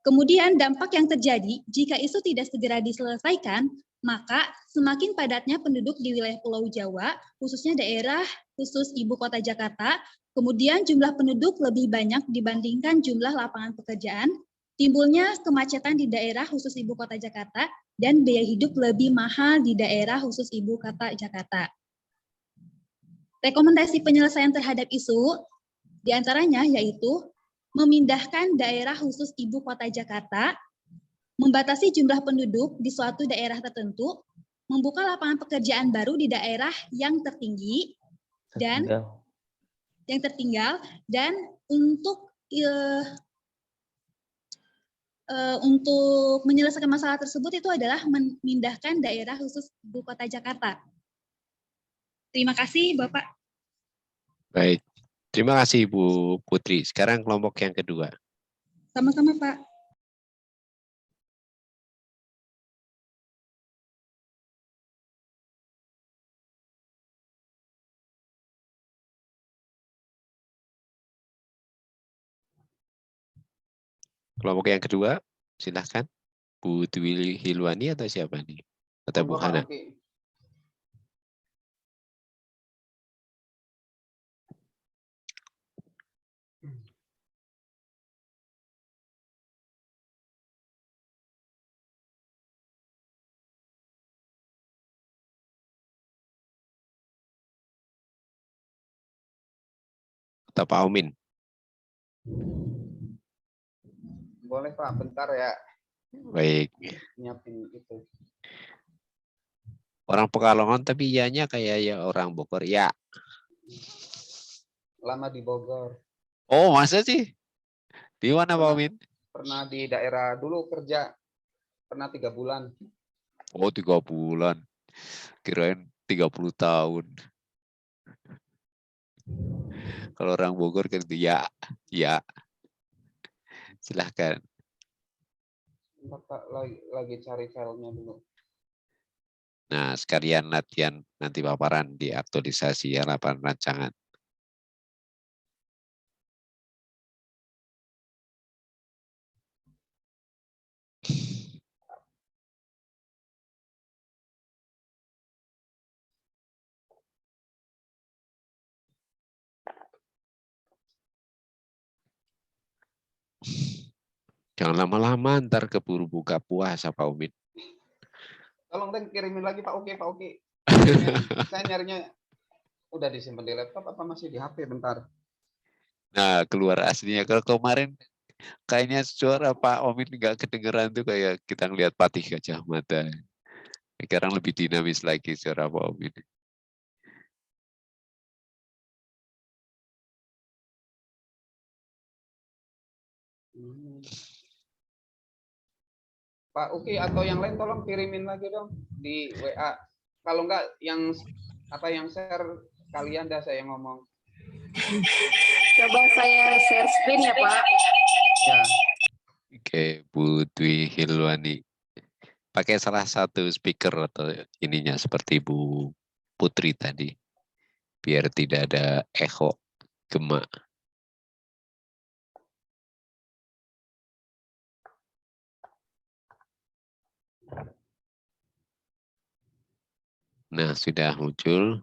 Kemudian dampak yang terjadi jika isu tidak segera diselesaikan, maka semakin padatnya penduduk di wilayah Pulau Jawa, khususnya daerah khusus ibu kota Jakarta, kemudian jumlah penduduk lebih banyak dibandingkan jumlah lapangan pekerjaan, timbulnya kemacetan di daerah khusus ibu kota Jakarta, dan biaya hidup lebih mahal di daerah khusus ibu kota Jakarta. Rekomendasi penyelesaian terhadap isu diantaranya yaitu memindahkan daerah khusus ibu kota Jakarta, membatasi jumlah penduduk di suatu daerah tertentu, membuka lapangan pekerjaan baru di daerah yang tertinggi dan yang tertinggal, dan untuk menyelesaikan masalah tersebut itu adalah memindahkan daerah khusus ibu kota Jakarta. Terima kasih, Bapak. Baik. Terima kasih Ibu Putri. Sekarang kelompok yang kedua. Sama-sama, Pak. Kelompok yang kedua, silahkan. Bu Dwi Hilwani atau siapa nih? Atau Bu Hana? Atau Pak Omin? Boleh Pak, bentar ya. Baik. Nyiapin itu. Orang Pekalongan tapi ianya kayak ya orang Bogor. Ya. Lama di Bogor. Oh, masa sih? Di mana Pak Pernah. Omin? Pernah di daerah dulu kerja, pernah 3 bulan. Oh, 3 bulan. Kirain 30 tahun. Kalau orang Bogor kan itu ya. Silahkan. Bentar, Pak, lagi cari filenya dulu. Nah, sekalian latihan nanti paparan di aktualisasi ya lapangan rancangan. Jangan lama-lama, ntar keburu buka puasa Pak Umin. Tolong deh kirimin lagi Pak Oki, Pak Oki. Saya nyarinya udah disimpan di laptop apa masih di HP bentar. Nah, keluar aslinya. Kalau kemarin kayaknya suara Pak Omin nggak kedengeran tuh kayak kita ngelihat Patih Gajah Mada. Sekarang lebih dinamis lagi suara Pak Omin. Pak Uki atau yang lain tolong kirimin lagi dong di WA. Kalau enggak yang share kalian dah saya ngomong. Coba saya share screen ya Pak. Ya. Oke, Bu Dwi Hilwani. Pakai salah satu speaker atau ininya seperti Bu Putri tadi. Biar tidak ada echo gema. Nah, sudah muncul.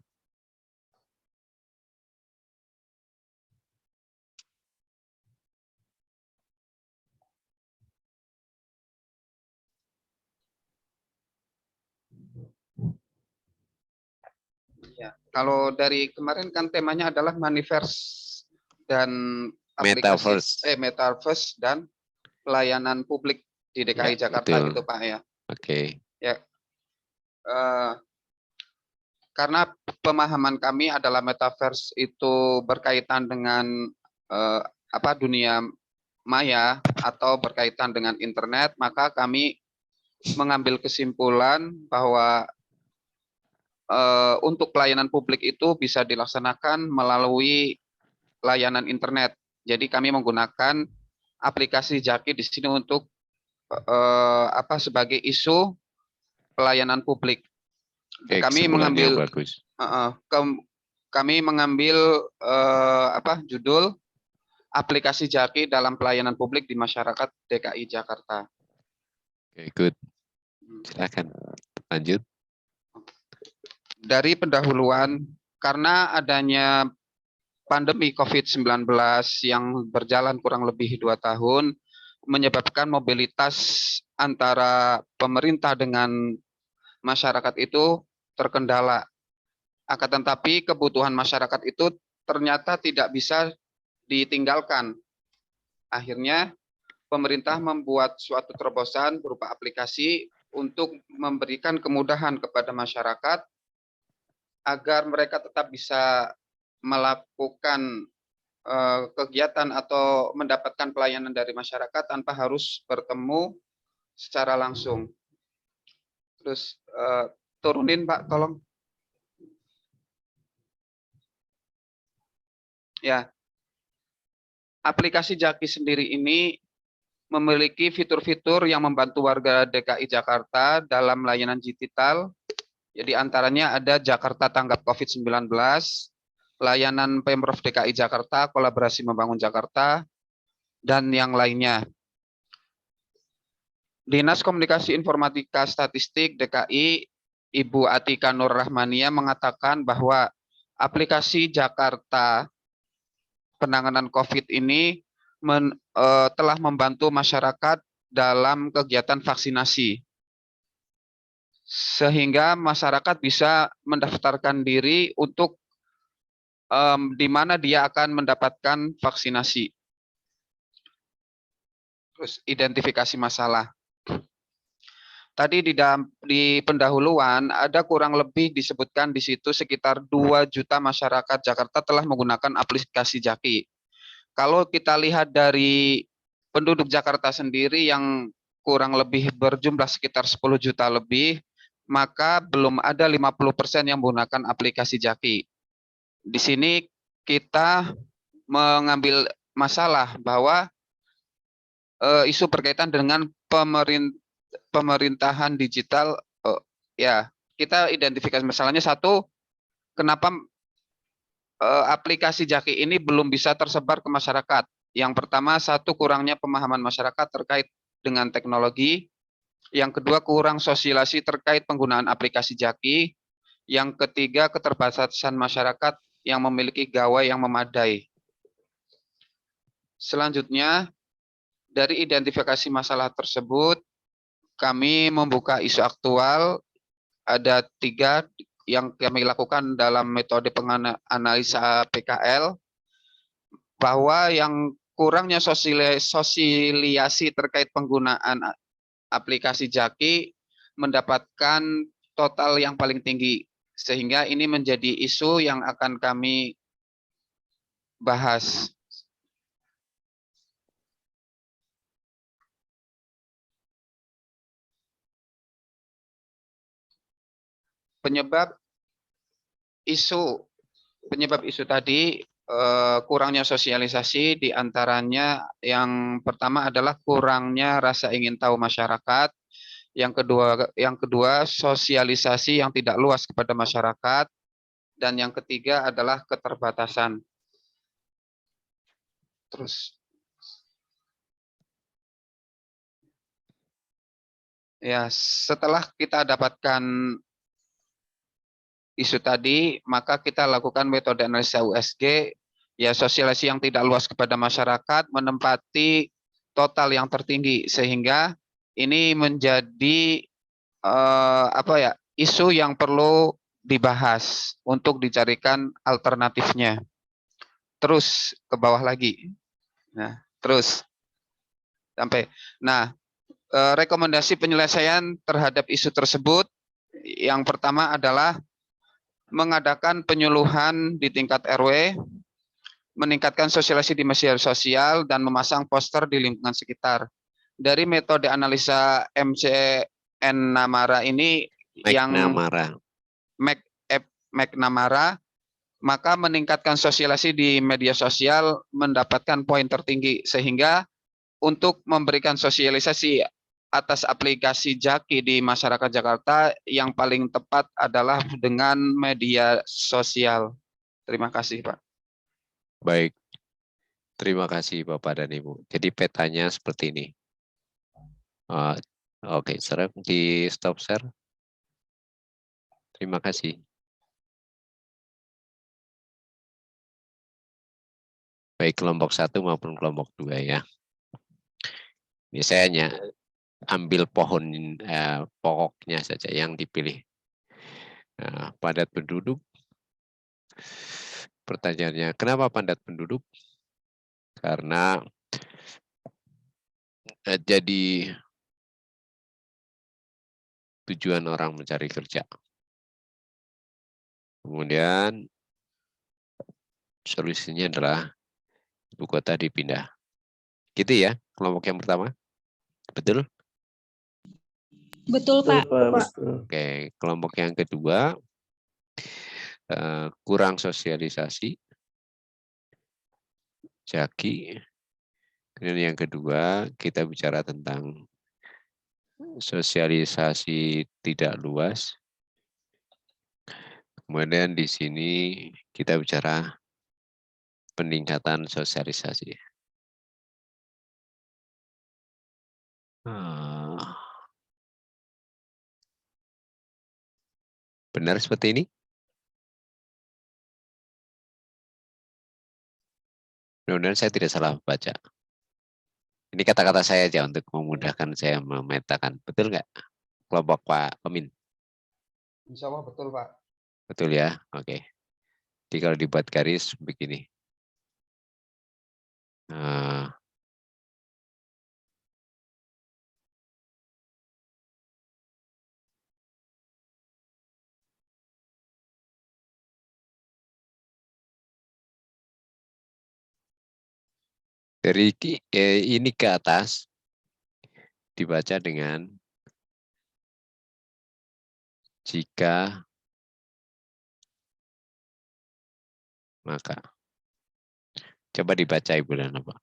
Ya. Kalau dari kemarin kan temanya adalah Maniverse dan aplikasi Metaverse dan pelayanan publik di DKI Ya, Jakarta betul. gitu Pak ya. Oke. Ya. Karena pemahaman kami adalah Metaverse itu berkaitan dengan dunia maya atau berkaitan dengan internet, maka kami mengambil kesimpulan bahwa untuk pelayanan publik itu bisa dilaksanakan melalui layanan internet. Jadi kami menggunakan aplikasi Jaki di sini untuk sebagai isu pelayanan publik. Kami mengambil bagus. Kami mengambil judul aplikasi Jaki dalam pelayanan publik di masyarakat DKI Jakarta. Oke, good. Silakan lanjut. Dari pendahuluan, karena adanya pandemi COVID-19 yang berjalan kurang lebih 2 tahun, menyebabkan mobilitas antara pemerintah dengan masyarakat itu terkendala. Akan tetapi kebutuhan masyarakat itu ternyata tidak bisa ditinggalkan. Akhirnya pemerintah membuat suatu terobosan berupa aplikasi untuk memberikan kemudahan kepada masyarakat agar mereka tetap bisa melakukan kegiatan atau mendapatkan pelayanan dari masyarakat tanpa harus bertemu secara langsung. Terus turunin Pak, tolong. Ya, aplikasi Jaki sendiri ini memiliki fitur-fitur yang membantu warga DKI Jakarta dalam layanan digital. Jadi antaranya ada Jakarta Tanggap COVID-19, layanan Pemprov DKI Jakarta, kolaborasi membangun Jakarta, dan yang lainnya. Dinas Komunikasi Informatika Statistik DKI, Ibu Atika Nur Rahmania mengatakan bahwa aplikasi Jakarta penanganan COVID ini telah membantu masyarakat dalam kegiatan vaksinasi. Sehingga masyarakat bisa mendaftarkan diri untuk di mana dia akan mendapatkan vaksinasi. Terus identifikasi masalah. Tadi di pendahuluan ada kurang lebih disebutkan di situ sekitar 2 juta masyarakat Jakarta telah menggunakan aplikasi Jaki. Kalau kita lihat dari penduduk Jakarta sendiri yang kurang lebih berjumlah sekitar 10 juta lebih, maka belum ada 50% yang menggunakan aplikasi Jaki. Di sini kita mengambil masalah bahwa isu berkaitan dengan pemerintahan digital, ya kita identifikasi masalahnya. Satu, kenapa aplikasi Jaki ini belum bisa tersebar ke masyarakat? Yang pertama, satu, kurangnya pemahaman masyarakat terkait dengan teknologi. Yang kedua, kurang sosialisasi terkait penggunaan aplikasi Jaki. Yang ketiga, keterbatasan masyarakat yang memiliki gawai yang memadai. Selanjutnya, dari identifikasi masalah tersebut, kami membuka isu aktual. Ada 3 yang kami lakukan dalam metode penganalisa PKL, bahwa yang kurangnya sosialisasi terkait penggunaan aplikasi Jaki mendapatkan total yang paling tinggi, sehingga ini menjadi isu yang akan kami bahas. Penyebab isu tadi, kurangnya sosialisasi, diantaranya yang pertama adalah kurangnya rasa ingin tahu masyarakat. Yang kedua sosialisasi yang tidak luas kepada masyarakat, dan yang ketiga adalah keterbatasan. Terus ya, setelah kita dapatkan isu tadi, maka kita lakukan metode analisa USG, ya sosialisasi yang tidak luas kepada masyarakat menempati total yang tertinggi, sehingga ini menjadi isu yang perlu dibahas untuk dicarikan alternatifnya. Terus ke bawah lagi. Nah, terus sampai. Nah, rekomendasi penyelesaian terhadap isu tersebut, yang pertama adalah mengadakan penyuluhan di tingkat RW, meningkatkan sosialisasi di media sosial, dan memasang poster di lingkungan sekitar. Dari metode analisa McNamara ini, McNamara, maka meningkatkan sosialisasi di media sosial mendapatkan poin tertinggi, sehingga untuk memberikan sosialisasi atas aplikasi Jaki di masyarakat Jakarta, yang paling tepat adalah dengan media sosial. Terima kasih, Pak. Baik, terima kasih Bapak dan Ibu. Jadi petanya seperti ini. Oke, di stop share. Terima kasih. Baik kelompok 1 maupun kelompok 2 ya. Ini saya hanya ambil pokoknya saja yang dipilih. Nah, padat penduduk. Pertanyaannya, kenapa padat penduduk? Karena jadi tujuan orang mencari kerja. Kemudian solusinya adalah ibu kota dipindah. Gitu ya, kelompok yang pertama. Betul? Betul, Pak. Betul. Oke, kelompok yang kedua, kurang sosialisasi. Jaki. Kemudian yang kedua, kita bicara tentang sosialisasi tidak luas. Kemudian di sini kita bicara peningkatan sosialisasi. Benar seperti ini? Mudah-mudahan saya tidak salah baca. Ini kata-kata saya aja untuk memudahkan saya memetakan. Betul nggak? Kelompok Pak Pemin? Insya Allah betul, Pak. Betul ya? Oke. Jadi kalau dibuat garis begini. Dari ini ke atas dibaca dengan jika, maka. Coba dibaca Ibu dan Bapak.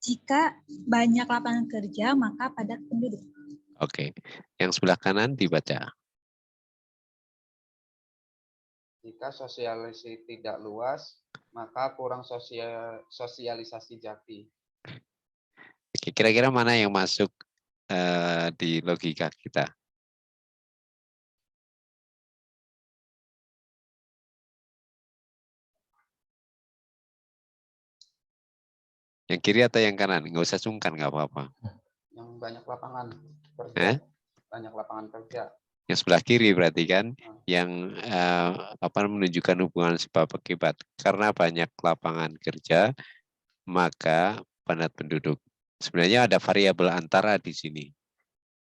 Jika banyak lapangan kerja, maka padat penduduk. Oke. Yang sebelah kanan dibaca. Jika sosialisasi tidak luas, maka kurang sosialisasi jaki. Oke, kira-kira mana yang masuk di logika kita? Yang kiri atau yang kanan? Nggak usah sungkan, nggak apa-apa. Yang banyak lapangan kerja. Eh? Banyak lapangan kerja. Yang sebelah kiri berarti kan, yang menunjukkan hubungan sebab akibat. Karena banyak lapangan kerja, maka padat penduduk. Sebenarnya ada variabel antara di sini.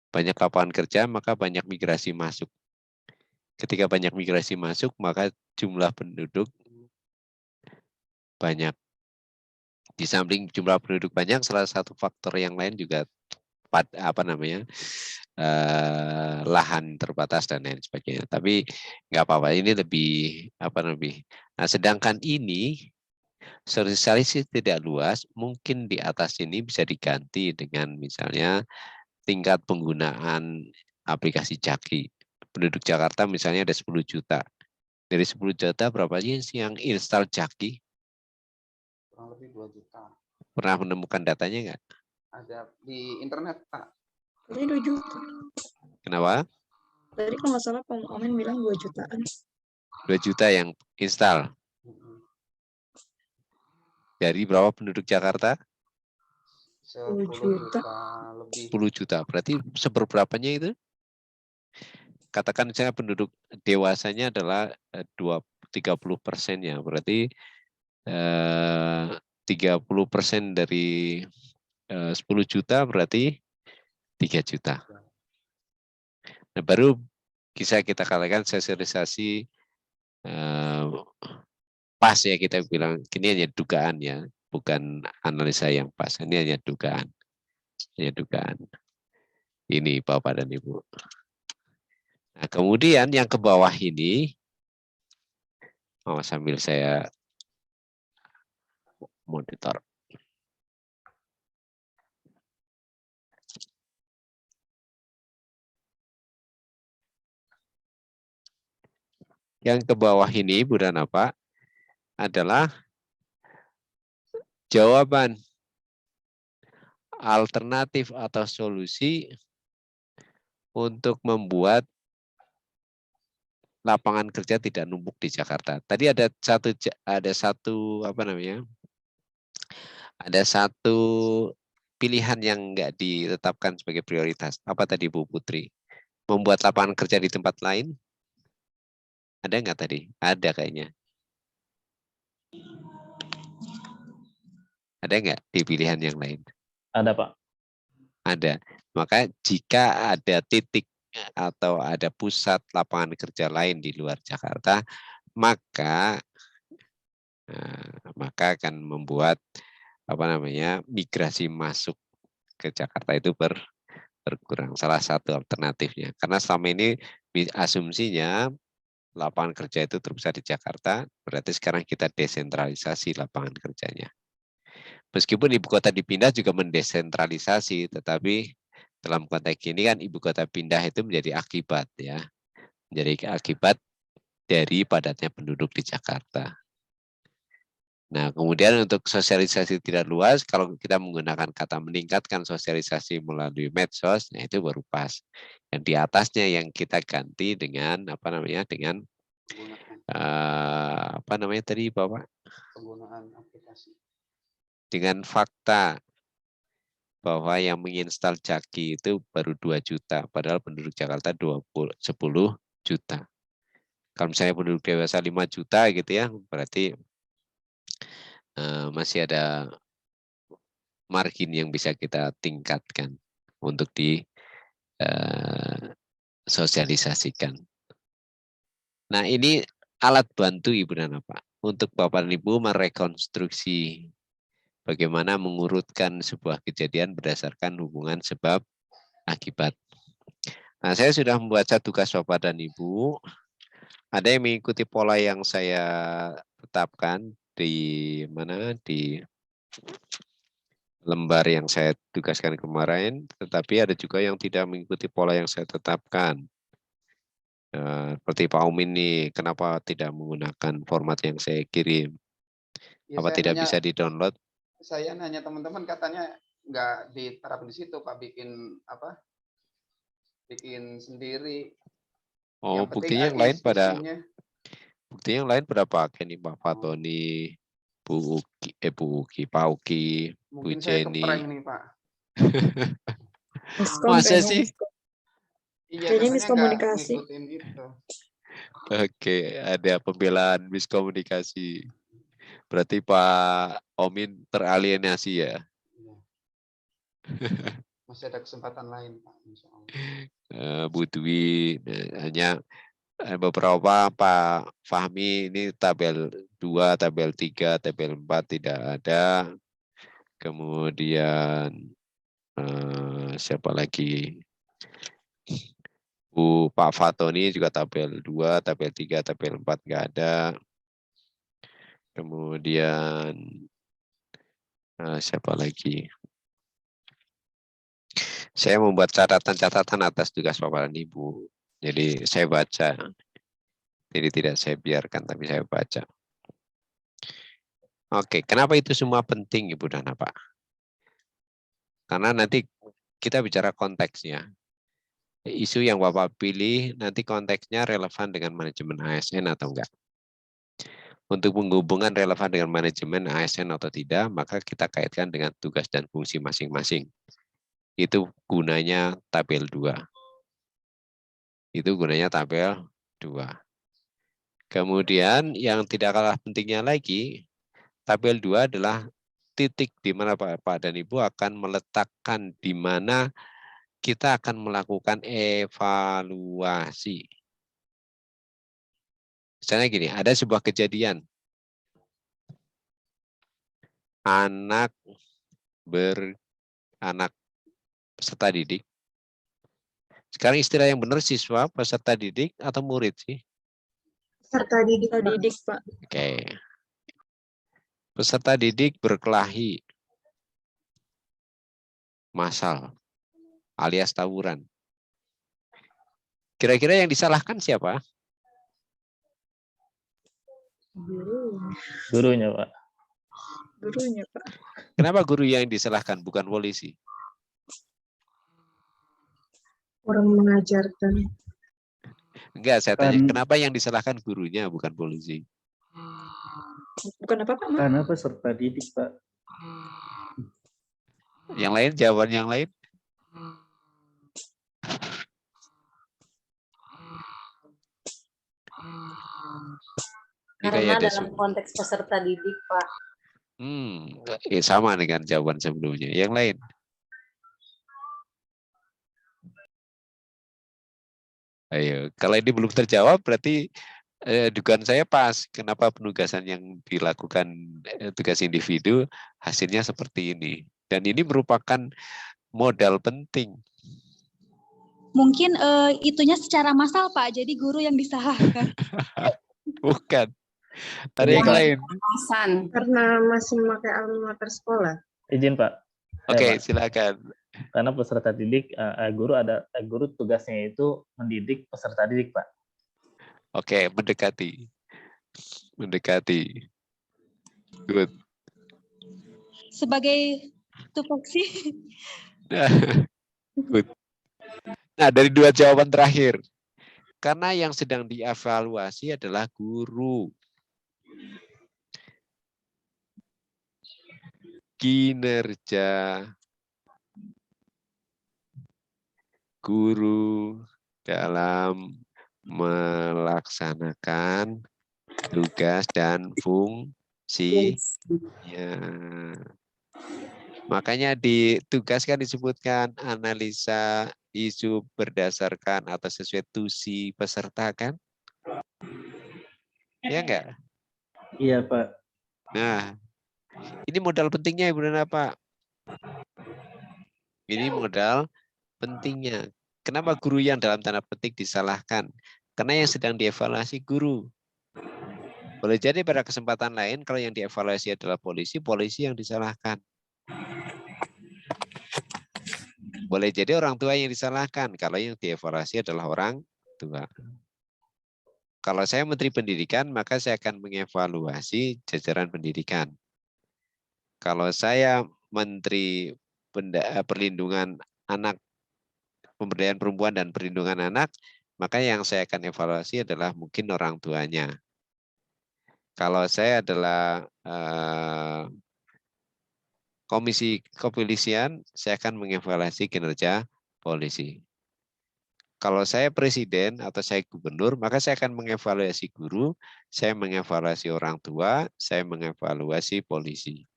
Banyak lapangan kerja, maka banyak migrasi masuk. Ketika banyak migrasi masuk, maka jumlah penduduk banyak. Di samping jumlah penduduk banyak, salah satu faktor yang lain juga lahan terbatas dan lain sebagainya. Tapi nggak apa-apa, ini lebih. Nah, sedangkan ini sosialisasi tidak luas, mungkin di atas ini bisa diganti dengan misalnya tingkat penggunaan aplikasi Jaki. Penduduk Jakarta misalnya ada 10 juta. Dari 10 juta berapa sih yang install Jaki? Kurang lebih 2 juta. Pernah menemukan datanya nggak? Ada di internet, Pak. Tadi 2 juta. Kenapa? Tadi kalau nggak salah Pak Omen bilang 2 jutaan. 2 juta yang install. Dari berapa penduduk Jakarta? 10 juta lebih. 10 juta. Berarti seberberapanya itu? Katakan misalnya penduduk dewasanya adalah 30% ya. Berarti 30% dari 10 juta berarti 3 juta. Nah, baru bisa kita katakan sosialisasi pas ya, kita bilang ini hanya dugaan ya, bukan analisa yang pas. Ini hanya dugaan. Hanya dugaan. Ini Bapak dan Ibu. Nah, kemudian yang ke bawah ini, sambil saya monitor. Yang ke bawah ini, Bu dan Bapak, adalah jawaban alternatif atau solusi untuk membuat lapangan kerja tidak numpuk di Jakarta. Tadi ada satu pilihan yang nggak ditetapkan sebagai prioritas. Apa tadi Bu Putri? Membuat lapangan kerja di tempat lain? Ada nggak tadi? Ada kayaknya. Ada nggak di pilihan yang lain? Ada, Pak. Ada. Maka jika ada titik atau ada pusat lapangan kerja lain di luar Jakarta, maka akan membuat migrasi masuk ke Jakarta itu berkurang. Salah satu alternatifnya. Karena selama ini asumsinya lapangan kerja itu terbesar di Jakarta, berarti sekarang kita desentralisasi lapangan kerjanya. Meskipun ibu kota dipindah juga mendesentralisasi, tetapi dalam konteks ini kan ibu kota pindah itu menjadi akibat ya. Menjadi akibat dari padatnya penduduk di Jakarta. Nah, kemudian untuk sosialisasi tidak luas, kalau kita menggunakan kata meningkatkan sosialisasi melalui medsos, nah itu baru pas. Yang di atasnya yang kita ganti dengan dengan tadi Bapak? Penggunaan aplikasi. Dengan fakta bahwa yang menginstal Jaki itu baru 2 juta, padahal penduduk Jakarta 10 juta. Kalau misalnya penduduk dewasa 5 juta gitu ya, berarti masih ada margin yang bisa kita tingkatkan untuk disosialisasikan. Nah, ini alat bantu Ibu dan Bapak untuk Bapak dan Ibu merekonstruksi bagaimana mengurutkan sebuah kejadian berdasarkan hubungan sebab akibat. Nah, saya sudah membaca tugas Bapak dan Ibu. Ada yang mengikuti pola yang saya tetapkan di mana, di lembar yang saya tugaskan kemarin, tetapi ada juga yang tidak mengikuti pola yang saya tetapkan. Seperti Pak Umin nih, kenapa tidak menggunakan format yang saya kirim? Ya, Apa tidak bisa di-download? Saya nanya teman-teman katanya nggak diterap di situ Pak, bikin apa? Bikin sendiri. Oh, Yang penting buktinya yang lain pada isinya. buktinya yang lain pada pakai nih Pak Fatoni, Bu Uki, Pak Uki, Bu Mungkin saya Jenny. keprank nih Pak. Miskom Masa kayaknya, sih? miskom. Iya, Kayaknya katanya nggak miskomunikasi. ngikutin itu. Oke, ada pembelaan miskomunikasi. Berarti Pak Omin teralienasi ya? Masih ada kesempatan lain Pak. Insya Allah. Bu Dwi, hanya beberapa Pak Fahmi ini tabel 2, tabel 3, tabel 4 tidak ada. Kemudian siapa lagi? Pak Fatoni juga tabel 2, tabel 3, tabel 4 nggak ada. Kemudian siapa lagi? Saya membuat catatan-catatan atas tugas Bapak dan Ibu. Jadi saya baca. Jadi tidak saya biarkan, tapi saya baca. Oke, kenapa itu semua penting Ibu dan Bapak? Karena nanti kita bicara konteksnya. Isu yang Bapak pilih nanti konteksnya relevan dengan manajemen ASN atau enggak. Untuk menghubungkan relevan dengan manajemen ASN atau tidak, maka kita kaitkan dengan tugas dan fungsi masing-masing. Itu gunanya tabel 2. Itu gunanya tabel 2. Kemudian yang tidak kalah pentingnya lagi, tabel 2 adalah titik di mana Bapak dan Ibu akan meletakkan di mana kita akan melakukan evaluasi. Misalnya gini, ada sebuah kejadian. Anak peserta didik. Sekarang istilah yang benar siswa, peserta didik, atau murid sih? Peserta didik, Pak. Oke. Peserta didik berkelahi massal alias tawuran. Kira-kira yang disalahkan siapa? Gurunya, Pak. Gurunya, Pak. Kenapa guru yang disalahkan, bukan polisi? Orang mengajarkan. Enggak, saya tanya, kenapa yang disalahkan gurunya, bukan polisi? Bukan apa, Pak? Karena peserta didik, Pak. Yang lain, jawaban yang lain? Karena dalam konteks peserta didik, Pak. Sama dengan jawaban sebelumnya. Yang lain? Ayo, kalau ini belum terjawab berarti dugaan saya pas. Kenapa penugasan yang dilakukan tugas individu hasilnya seperti ini? Dan ini merupakan modal penting. Mungkin itunya secara massal Pak, jadi guru yang disalahkan. Bukan. Ada yang lain. Karena masih memakai alma mater sekolah. Izin Pak. Oke, silakan. Karena peserta didik, guru tugasnya itu mendidik peserta didik, Pak. Oke, mendekati. Good. Sebagai tupoksi. Good. Nah, dari dua jawaban terakhir. Karena yang sedang dievaluasi adalah guru. Kinerja guru dalam melaksanakan tugas dan fungsinya. Makanya di tugas kan disebutkan analisa isu berdasarkan atau sesuai tusi peserta kan? Ya enggak? Iya, Pak. Nah, ini modal pentingnya Ibu dan Bapak. Ini modal pentingnya. Kenapa guru yang dalam tanda petik disalahkan? Karena yang sedang dievaluasi guru. Boleh jadi pada kesempatan lain kalau yang dievaluasi adalah polisi, polisi yang disalahkan. Boleh jadi orang tua yang disalahkan kalau yang dievaluasi adalah orang tua. Kalau saya Menteri Pendidikan, maka saya akan mengevaluasi jajaran pendidikan. Kalau saya Menteri Perlindungan Anak, Pemberdayaan Perempuan dan Perlindungan Anak, maka yang saya akan evaluasi adalah mungkin orang tuanya. Kalau saya adalah Komisi Kepolisian, saya akan mengevaluasi kinerja polisi. Kalau saya presiden atau saya gubernur, maka saya akan mengevaluasi guru, saya mengevaluasi orang tua, saya mengevaluasi polisi.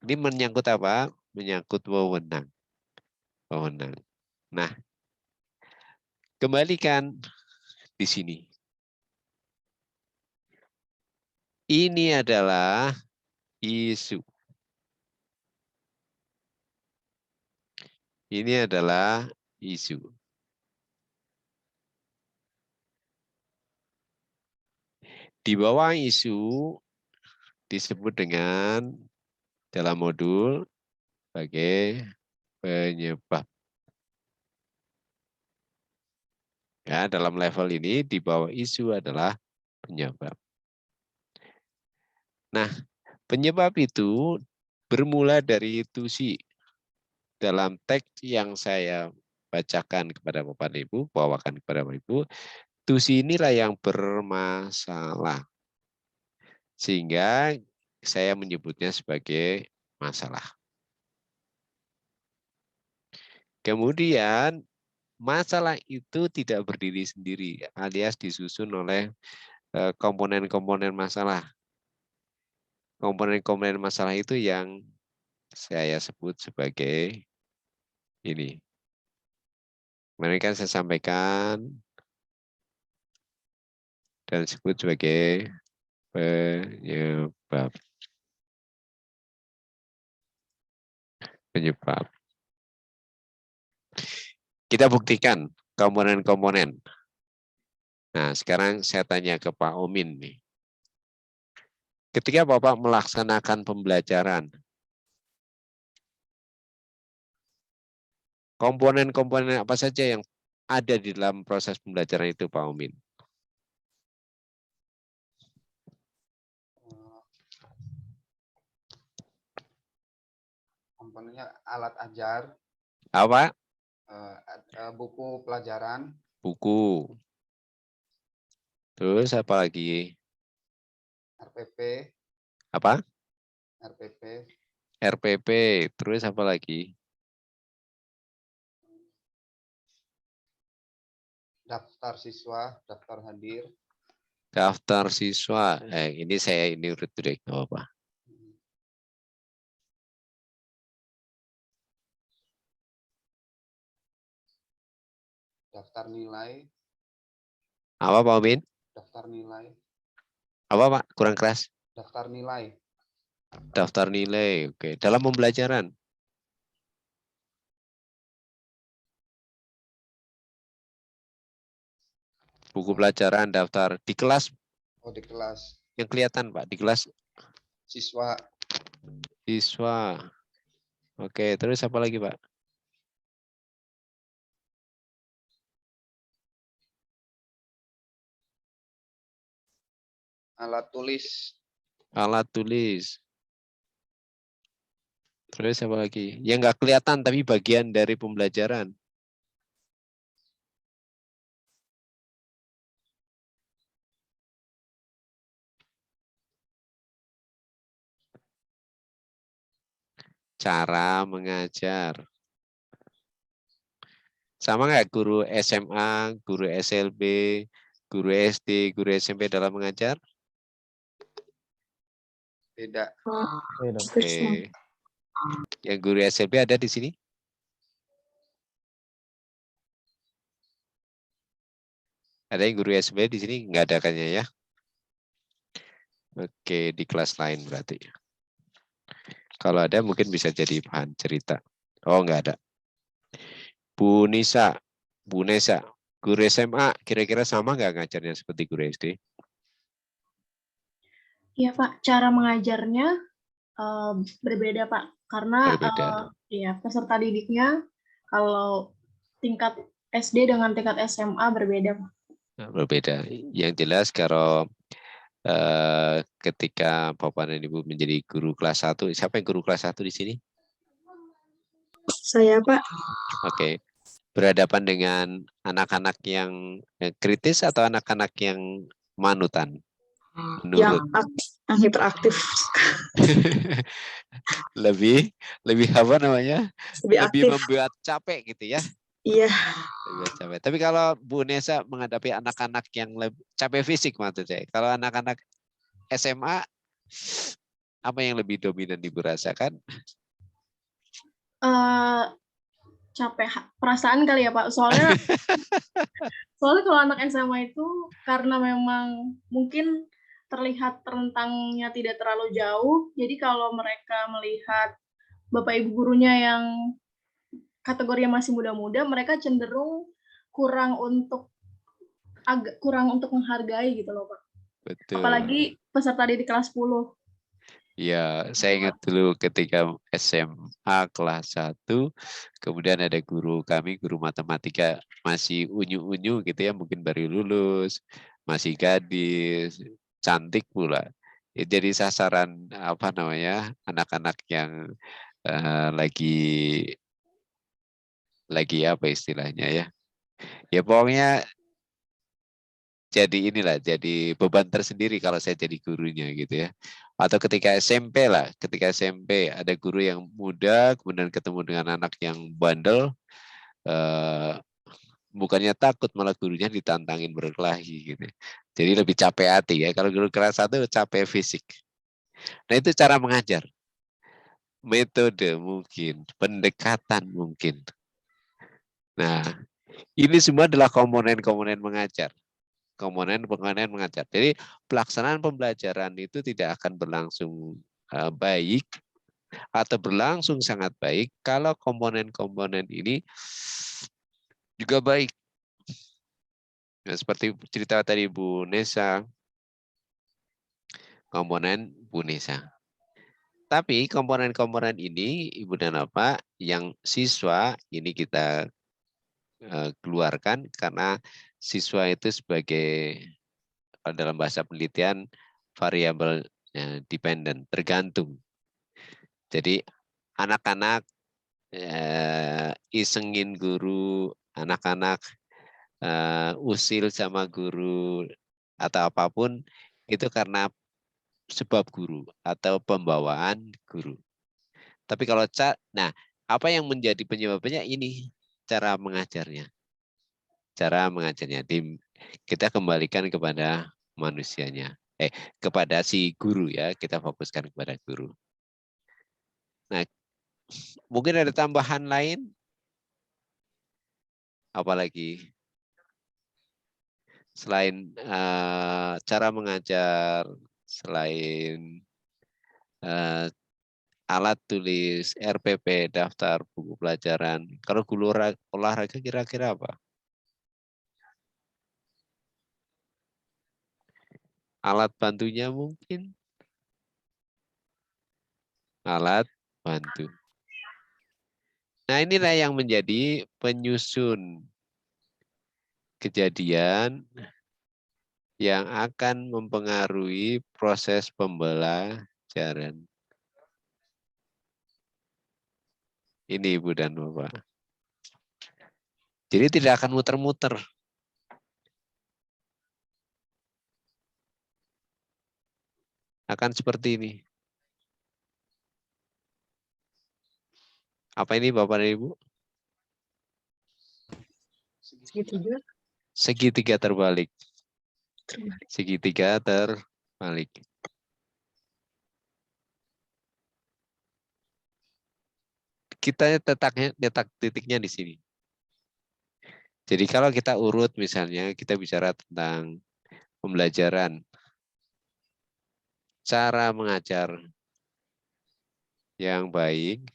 Ini menyangkut apa? Menyangkut wewenang. Wewenang. Nah, kembalikan di sini. Ini adalah isu. Ini adalah isu. Di bawah isu disebut dengan dalam modul sebagai penyebab. Ya, dalam level ini di bawah isu adalah penyebab. Nah, penyebab itu bermula dari tusi. Dalam teks yang saya bacakan kepada Bapak dan Ibu, bawakan kepada Bapak Ibu, tusi inilah yang bermasalah. Sehingga saya menyebutnya sebagai masalah. Kemudian masalah itu tidak berdiri sendiri, alias disusun oleh komponen-komponen masalah. Komponen-komponen masalah itu yang saya sebut sebagai ini. Kemarin kan saya sampaikan dan disebut sebagai penyebab. Penyebab. Kita buktikan komponen-komponen. Nah, sekarang saya tanya ke Pak Omin nih. Ketika Bapak melaksanakan pembelajaran, komponen-komponen apa saja yang ada di dalam proses pembelajaran itu, Pak Omin? Komponennya alat ajar, Apa? buku pelajaran, Buku. Terus apa lagi? RPP, Apa? RPP, RPP. Terus apa lagi? daftar siswa, daftar hadir, Daftar siswa. Ini saya urut dulu, nggak apa-apa. daftar nilai, Apa Pak Omin? daftar nilai, Apa Pak? Kurang keras. daftar nilai, Daftar nilai. Oke. Dalam pembelajaran. Buku pelajaran, daftar. Di kelas. oh di kelas, Yang kelihatan Pak. Di kelas. siswa, Siswa. Oke. Terus apa lagi Pak? alat tulis, Alat tulis. Terus apa lagi? Yang nggak kelihatan tapi bagian dari pembelajaran. Cara mengajar. Sama nggak guru SMA, guru SLB, guru SD, guru SMP dalam mengajar? beda, Oke. Yang guru SLB ada di sini? Ada yang guru SMP di sini? Nggak ada kayaknya ya. Oke, di kelas lain berarti. Kalau ada mungkin bisa jadi bahan cerita. Oh, nggak ada. Bu Nisa, guru SMA kira-kira sama nggak ngajarnya seperti guru SD? Iya Pak, cara mengajarnya berbeda Pak, karena Berbeda. ya peserta didiknya kalau tingkat SD dengan tingkat SMA berbeda Pak. Nah, berbeda. Yang jelas kalau ketika Bapak dan Ibu menjadi guru kelas 1, siapa yang guru kelas 1 di sini? Saya Pak, Oke. Berhadapan dengan anak-anak yang kritis atau anak-anak yang manutan? yang Menurut. hiperaktif, lebih apa namanya? lebih Lebih aktif. membuat capek gitu ya. Iya, Lebih capek. Tapi kalau Bu Nesa menghadapi anak-anak yang lebih capek fisik maksud saya. Kalau anak-anak SMA apa yang lebih dominan Ibu rasakan? capek perasaan kali ya Pak, soalnya kalau anak SMA itu karena memang mungkin terlihat rentangnya tidak terlalu jauh, jadi kalau mereka melihat Bapak Ibu gurunya yang kategorinya masih muda-muda, mereka cenderung kurang untuk menghargai gitu loh Pak. Betul. Apalagi peserta didik kelas 10. Ya, saya ingat dulu ketika SMA kelas 1, kemudian ada guru kami, guru matematika, masih unyu-unyu gitu ya, mungkin baru lulus, masih gadis, cantik pula. Ya, jadi sasaran apa namanya anak-anak yang lagi apa istilahnya ya? Ya pokoknya jadi beban tersendiri kalau saya jadi gurunya gitu ya. Atau ketika SMP ada guru yang muda kemudian ketemu dengan anak yang bandel, bukannya takut malah gurunya ditantangin berkelahi gitu. Jadi lebih capek hati ya. Kalau guru kelas 1 capek fisik. Nah itu cara mengajar. Metode mungkin, pendekatan mungkin. Nah ini semua adalah komponen-komponen mengajar. Komponen mengajar. Jadi pelaksanaan pembelajaran itu tidak akan berlangsung baik atau berlangsung sangat baik kalau komponen-komponen ini juga baik. Nah, seperti cerita tadi Bu Nesa, komponen Bu Nesa. Tapi komponen-komponen ini Ibu dan Bapak yang siswa ini kita keluarkan karena siswa itu sebagai dalam bahasa penelitian variabel dependent, tergantung. Jadi anak-anak isengin guru, anak-anak usil sama guru atau apapun itu karena sebab guru atau pembawaan guru. Tapi kalau apa yang menjadi penyebabnya ini cara mengajarnya. Cara mengajarnya kita kembalikan kepada manusianya. Kepada si guru ya, kita fokuskan kepada guru. Nah, mungkin ada tambahan lain? Apalagi selain cara mengajar, selain alat tulis, RPP, daftar buku pelajaran. Kalau guru olahraga kira-kira apa? Alat bantunya mungkin? Alat bantu. Nah inilah yang menjadi penyusun kejadian yang akan mempengaruhi proses pembelajaran. Ini Ibu dan Bapak. Jadi tidak akan muter-muter. Akan seperti ini. Apa ini Bapak dan Ibu? Segitiga. Segitiga terbalik. Segitiga terbalik. Kita letak titiknya di sini. Jadi kalau kita urut misalnya kita bicara tentang pembelajaran, cara mengajar yang baik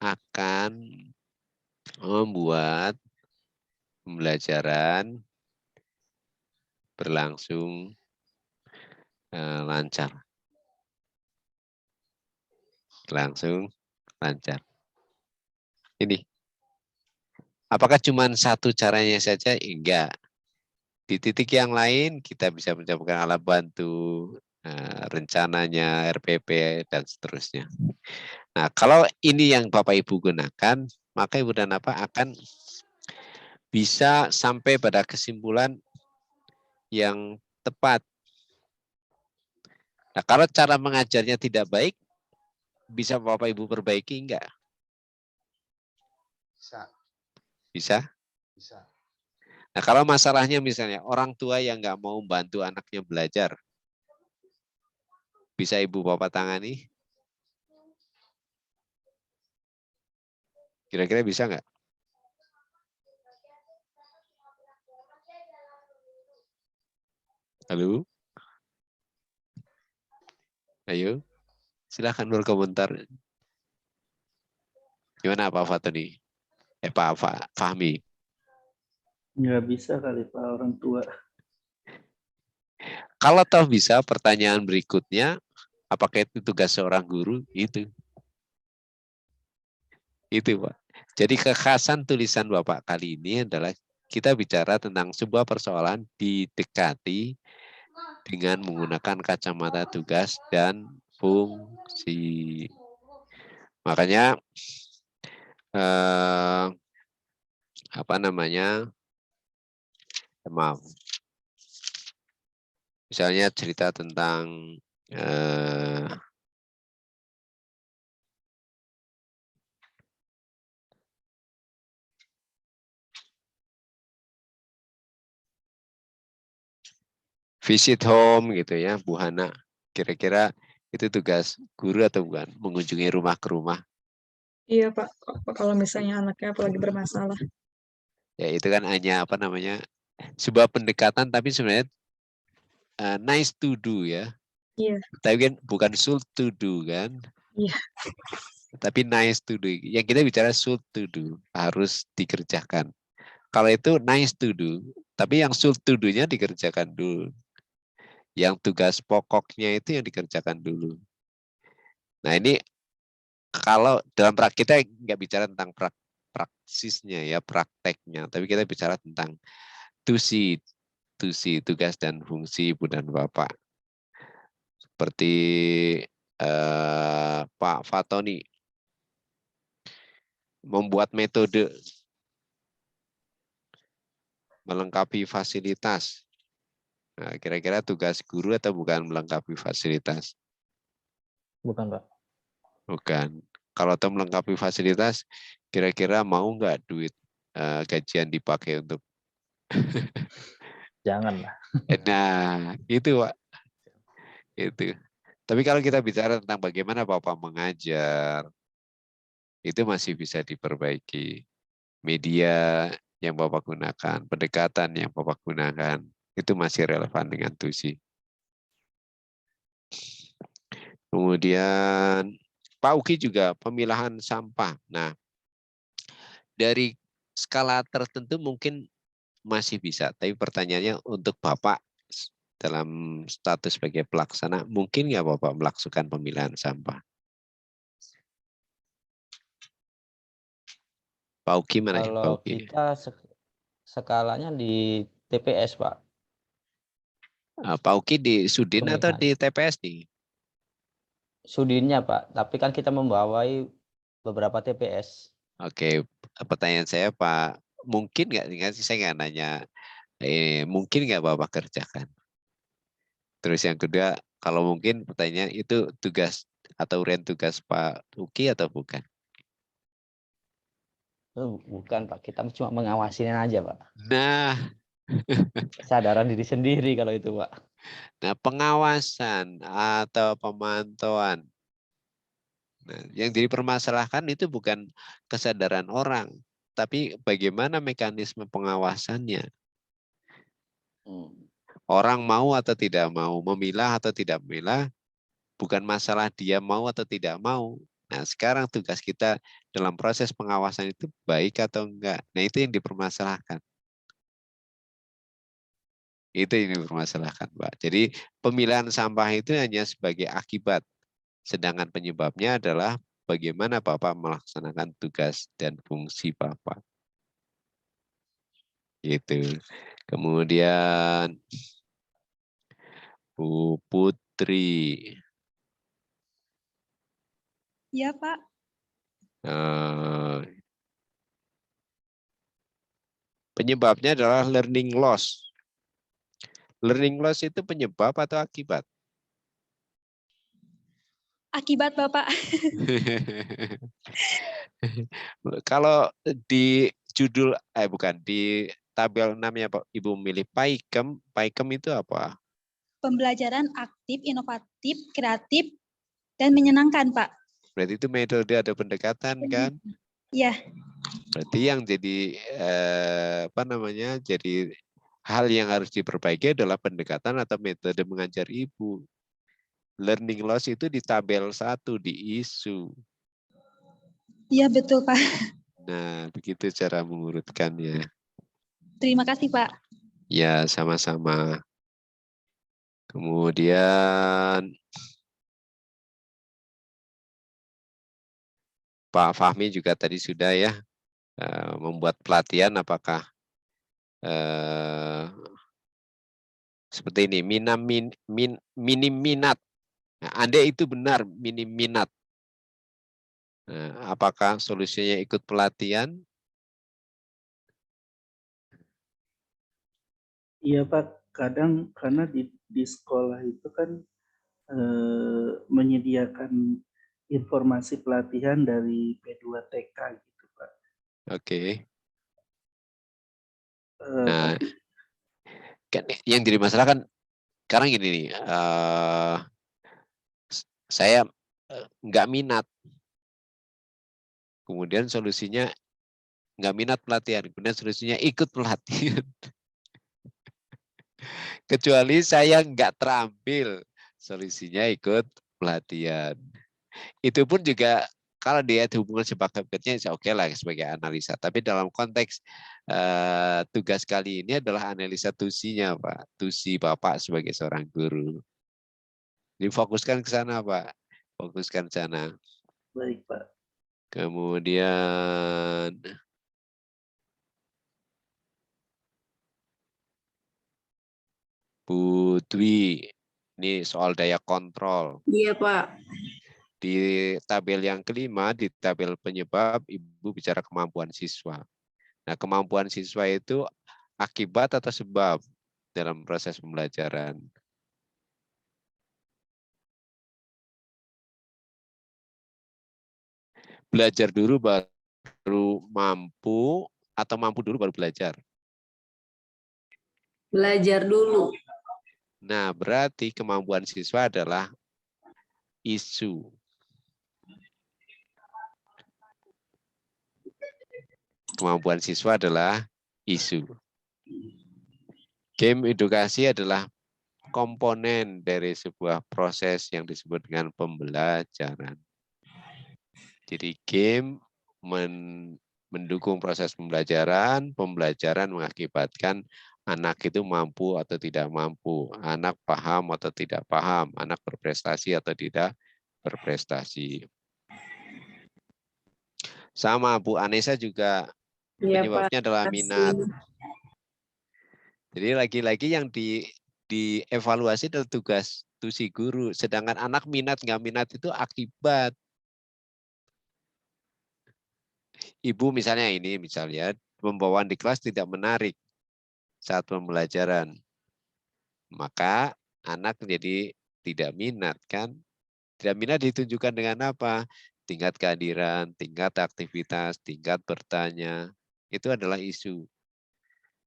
akan membuat pembelajaran berlangsung lancar. Langsung lancar. Ini. Apakah cuma satu caranya saja? Enggak. Di titik yang lain kita bisa mencapai alat bantu, rencananya, RPP, dan seterusnya. Nah, kalau ini yang Bapak Ibu gunakan, maka Ibu dan Bapak akan bisa sampai pada kesimpulan yang tepat. Nah, kalau cara mengajarnya tidak baik, bisa Bapak Ibu perbaiki enggak? Bisa. Bisa? Bisa. Nah, kalau masalahnya misalnya orang tua yang nggak mau bantu anaknya belajar, bisa Ibu Bapak tangani? Kira-kira bisa nggak? Halo? Ayo, silahkan berkomentar. Gimana Pak Fatoni? Pak Fahmi? Nggak bisa kali Pak, orang tua. Kalau toh bisa, pertanyaan berikutnya, apakah itu tugas seorang guru? Itu Pak. Jadi kekhasan tulisan Bapak kali ini adalah kita bicara tentang sebuah persoalan didekati dengan menggunakan kacamata tugas dan fungsi. Makanya apa namanya? Maaf. Misalnya cerita tentang visit home gitu ya, Bu Hana. Kira-kira itu tugas guru atau bukan? Mengunjungi rumah ke rumah. Iya Pak, kalau misalnya anaknya apalagi bermasalah. Ya itu kan hanya apa namanya sebuah pendekatan tapi sebenarnya nice to do ya. Iya. Tapi kan bukan should to do kan. Iya. Tapi nice to do. Yang kita bicara should to do, harus dikerjakan. Kalau itu nice to do, tapi yang should to do-nya dikerjakan dulu. Yang tugas pokoknya itu yang dikerjakan dulu. Nah ini kalau dalam kita nggak bicara tentang praksisnya ya, prakteknya, tapi kita bicara tentang tusi, tugas dan fungsi Ibu dan Bapak. Seperti Pak Fatoni membuat metode melengkapi fasilitas. Nah, kira-kira tugas guru atau bukan melengkapi fasilitas? Bukan, Pak. Bukan. Kalau atau melengkapi fasilitas, kira-kira mau nggak duit gajian dipakai untuk? Jangan lah. Nah, itu Pak. Itu. Tapi kalau kita bicara tentang bagaimana Bapak mengajar, itu masih bisa diperbaiki. Media yang Bapak gunakan, pendekatan yang Bapak gunakan, itu masih relevan dengan TUSI. Kemudian Pak Uki juga pemilahan sampah. Nah, dari skala tertentu mungkin masih bisa, tapi pertanyaannya untuk Bapak dalam status sebagai pelaksana, mungkin nggak Bapak melakukan pemilahan sampah? Pak Uki mana ya? Pak Kalau Uki. kita skalanya di TPS, Pak. Pak Uki di Sudin atau Pemilahan. di TPS nih? Sudinnya, Pak. Tapi kan kita membawai beberapa TPS. Oke, pertanyaan saya Pak, mungkin nggak? Saya nggak nanya, mungkin nggak Bapak kerjakan? Terus yang kedua, kalau mungkin pertanyaan itu tugas atau urian tugas Pak Uki atau bukan? Bukan, Pak. Kita cuma mengawasinya aja, Pak. Nah, Kesadaran diri sendiri kalau itu, Pak. nah pengawasan atau pemantauan. Nah, yang jadi permasalahan itu bukan kesadaran orang, tapi bagaimana mekanisme pengawasannya? Orang mau atau tidak mau, memilah atau tidak memilah, bukan masalah dia mau atau tidak mau. Nah, sekarang tugas kita dalam proses pengawasan itu baik atau enggak. Nah, itu yang dipermasalahkan. Itu yang dipermasalahkan, Pak. Jadi, pemilihan sampah itu hanya sebagai akibat. Sedangkan penyebabnya adalah bagaimana Bapak melaksanakan tugas dan fungsi Bapak. Gitu. Kemudian Bu Putri. Iya, Pak. Penyebabnya adalah learning loss. Learning loss itu penyebab atau akibat? Akibat, Bapak. Kalau di judul, bukan, di tabel 6 ya Pak, Ibu memilih PAIKEM. PAIKEM itu apa? Pembelajaran aktif, inovatif, kreatif, dan menyenangkan, Pak. Berarti itu metode atau pendekatan kan? Iya. Berarti yang jadi jadi hal yang harus diperbaiki adalah pendekatan atau metode mengajar Ibu. Learning loss itu di tabel 1 di isu. Iya, betul, Pak. Nah, begitu cara mengurutkannya. Terima kasih, Pak. Ya, sama-sama. Kemudian Pak Fahmi juga tadi sudah ya membuat pelatihan, apakah seperti ini, minim minat. Nah, Anda itu benar minim minat. Nah, apakah solusinya ikut pelatihan? Iya Pak, kadang karena di sekolah itu kan menyediakan informasi pelatihan dari P2TK gitu Pak. Oke. Nah, Tapi kan yang jadi masalah kan sekarang gini nih, saya nggak minat. Kemudian solusinya nggak minat pelatihan. Kemudian solusinya ikut pelatihan. Kecuali saya nggak terampil, solusinya ikut pelatihan. Itu pun juga kalau dia hubungan sebab-akibatnya ya oke lah sebagai analisa. Tapi dalam konteks tugas kali ini adalah analisa tusinya Pak. Tusi Bapak sebagai seorang guru. Difokuskan ke sana Pak. Fokuskan ke sana. baik Pak. Kemudian Bu Dwi, ini soal daya kontrol. Iya, Pak. Di tabel yang kelima, di tabel penyebab, Ibu bicara kemampuan siswa. Nah, kemampuan siswa itu akibat atau sebab dalam proses pembelajaran? Belajar dulu baru mampu atau mampu dulu baru belajar? Belajar dulu. Nah, berarti kemampuan siswa adalah isu. Kemampuan siswa adalah isu. Game edukasi adalah komponen dari sebuah proses yang disebut dengan pembelajaran. Jadi game mendukung proses pembelajaran, pembelajaran mengakibatkan anak itu mampu atau tidak mampu, anak paham atau tidak paham, anak berprestasi atau tidak berprestasi. Sama Bu Anessa juga penyebabnya adalah minat. Jadi lagi-lagi yang dievaluasi adalah tugas tusi guru, sedangkan anak minat nggak minat itu akibat. Ibu misalnya pembawaan di kelas tidak menarik saat pembelajaran, maka anak menjadi tidak minat kan? Tidak minat ditunjukkan dengan apa? Tingkat kehadiran, tingkat aktivitas, tingkat bertanya, itu adalah isu.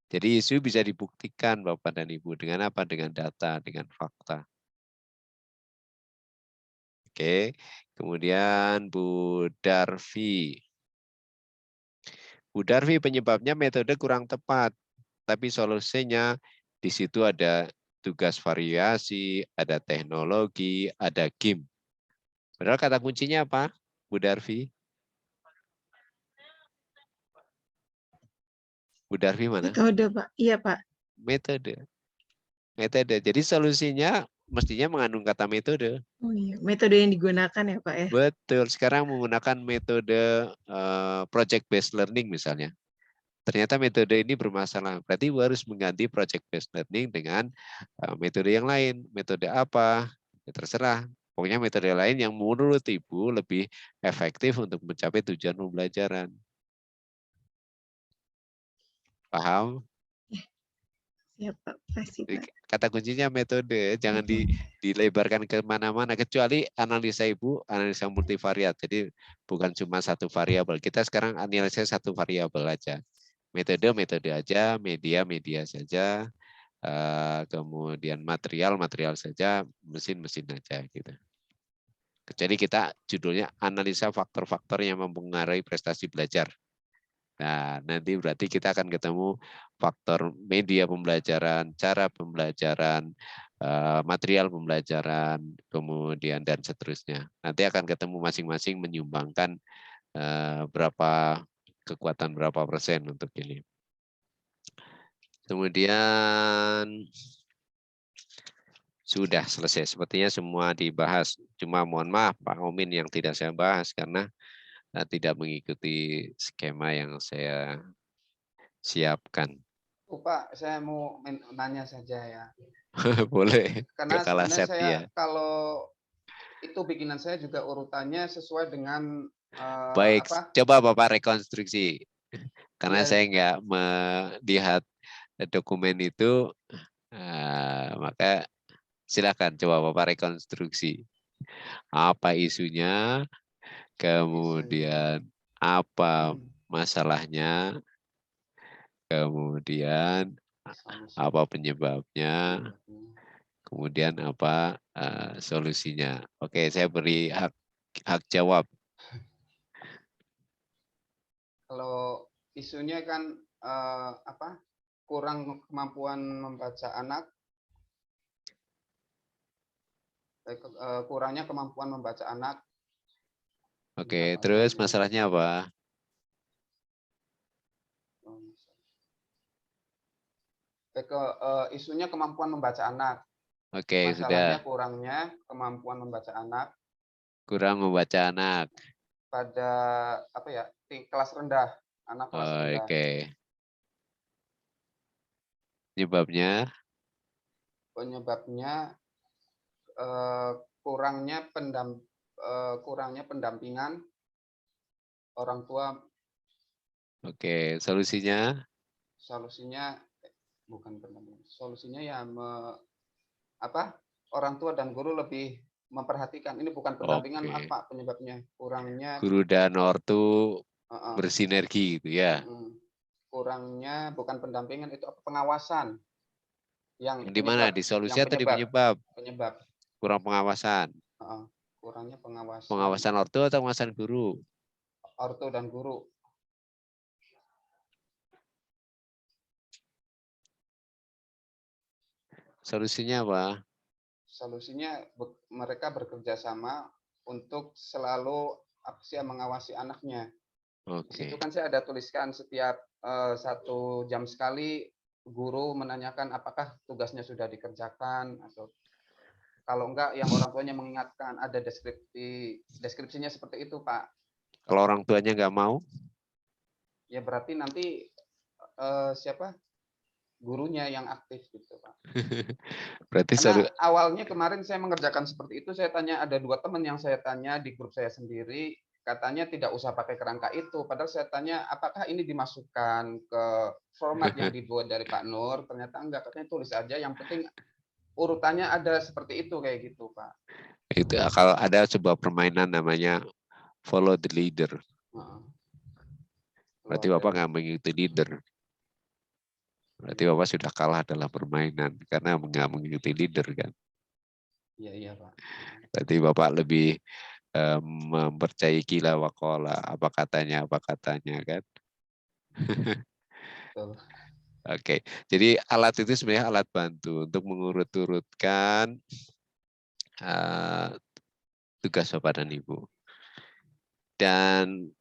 Jadi isu bisa dibuktikan Bapak dan Ibu dengan apa? Dengan data, dengan fakta. Oke, kemudian Bu Darvi. Bu Darvi, penyebabnya metode kurang tepat, tapi solusinya di situ ada tugas variasi, ada teknologi, ada game. Padahal kata kuncinya apa, Bu Darvi? Bu Darvi mana? Metode, Pak. Iya, Pak. Metode. Metode. Jadi solusinya mestinya mengandung kata metode. Oh iya, metode yang digunakan ya, Pak ya. Betul. Sekarang menggunakan metode project based learning misalnya. Ternyata metode ini bermasalah. Berarti Ibu harus mengganti project based learning dengan metode yang lain. Metode apa? Ya, terserah. Pokoknya metode lain yang menurut Ibu lebih efektif untuk mencapai tujuan pembelajaran. Paham? Siap, Pak. Pasti, Pak. Kata kuncinya metode, jangan dilebarkan ke mana-mana, kecuali analisa Ibu, analisa multivariat. Jadi bukan cuma satu variabel. Kita sekarang analisa satu variabel aja. Metode aja, media saja, kemudian material saja, mesin aja gitu. Kecuali kita judulnya analisa faktor-faktor yang mempengaruhi prestasi belajar. Nah, nanti berarti kita akan ketemu faktor media pembelajaran, cara pembelajaran, material pembelajaran, kemudian dan seterusnya. Nanti akan ketemu masing-masing menyumbangkan berapa kekuatan berapa persen untuk ini. Kemudian sudah selesai. Sepertinya semua dibahas. Cuma mohon maaf Pak Omin yang tidak saya bahas karena tidak mengikuti skema yang saya siapkan. Pak, saya mau nanya saja ya. Boleh. Karena kalah sebenarnya set saya dia. kalau itu bikinan saya juga urutannya sesuai dengan Baik, apa? coba Bapak rekonstruksi. Karena Iya. saya nggak melihat dokumen itu, maka silakan coba Bapak rekonstruksi. Apa isunya, kemudian apa masalahnya, kemudian apa penyebabnya, kemudian apa solusinya. Oke, saya beri hak jawab. Kalau isunya kan apa? Kurang kemampuan membaca anak, kurangnya kemampuan membaca anak. Oke, terus masalahnya apa? Isunya kemampuan membaca anak. Oke, Masalahnya sudah. kurangnya kemampuan membaca anak. Kurang membaca anak. Pada apa ya? Kelas rendah, anak kelas rendah. Oke. Penyebabnya? Penyebabnya kurangnya pendampingan orang tua. Oke, solusinya? Solusinya bukan pendampingan. Solusinya ya orang tua dan guru lebih memperhatikan. Ini bukan pendampingan, Oke. apa penyebabnya? Kurangnya Guru dan ortu bersinergi gitu ya. Kurangnya bukan pendampingan, itu pengawasan. Yang di mana? Di solusi atau di penyebab? Penyebab. Kurang pengawasan. Kurangnya pengawasan. Pengawasan ortu atau pengawasan guru? Ortu dan guru. Solusinya apa? Solusinya mereka bekerja sama untuk selalu mengawasi anaknya. Oke. Itu kan saya ada tuliskan setiap 1 jam sekali guru menanyakan apakah tugasnya sudah dikerjakan, atau kalau enggak yang orang tuanya mengingatkan. Ada deskripsinya seperti itu, Pak. Kalau orang tuanya nggak mau? Ya berarti nanti gurunya yang aktif gitu, Pak. Berarti Karena awalnya kemarin saya mengerjakan seperti itu, saya tanya, ada 2 teman yang saya tanya di grup saya sendiri, katanya tidak usah pakai kerangka itu. Padahal saya tanya, apakah ini dimasukkan ke format yang dibuat dari Pak Nur? Ternyata enggak, katanya tulis aja, yang penting urutannya ada seperti itu, kayak gitu, Pak. Itu kalau ada sebuah permainan namanya follow the leader. Berarti Bapak nggak mengikuti leader. Berarti Bapak sudah kalah dalam permainan karena nggak mengikuti leader kan. Iya, Pak. Berarti Bapak lebih mempercayai kila wakola, apa katanya kan. Oke, jadi alat itu sebenarnya alat bantu untuk mengurut-urutkan tugas Bapak dan Ibu. Dan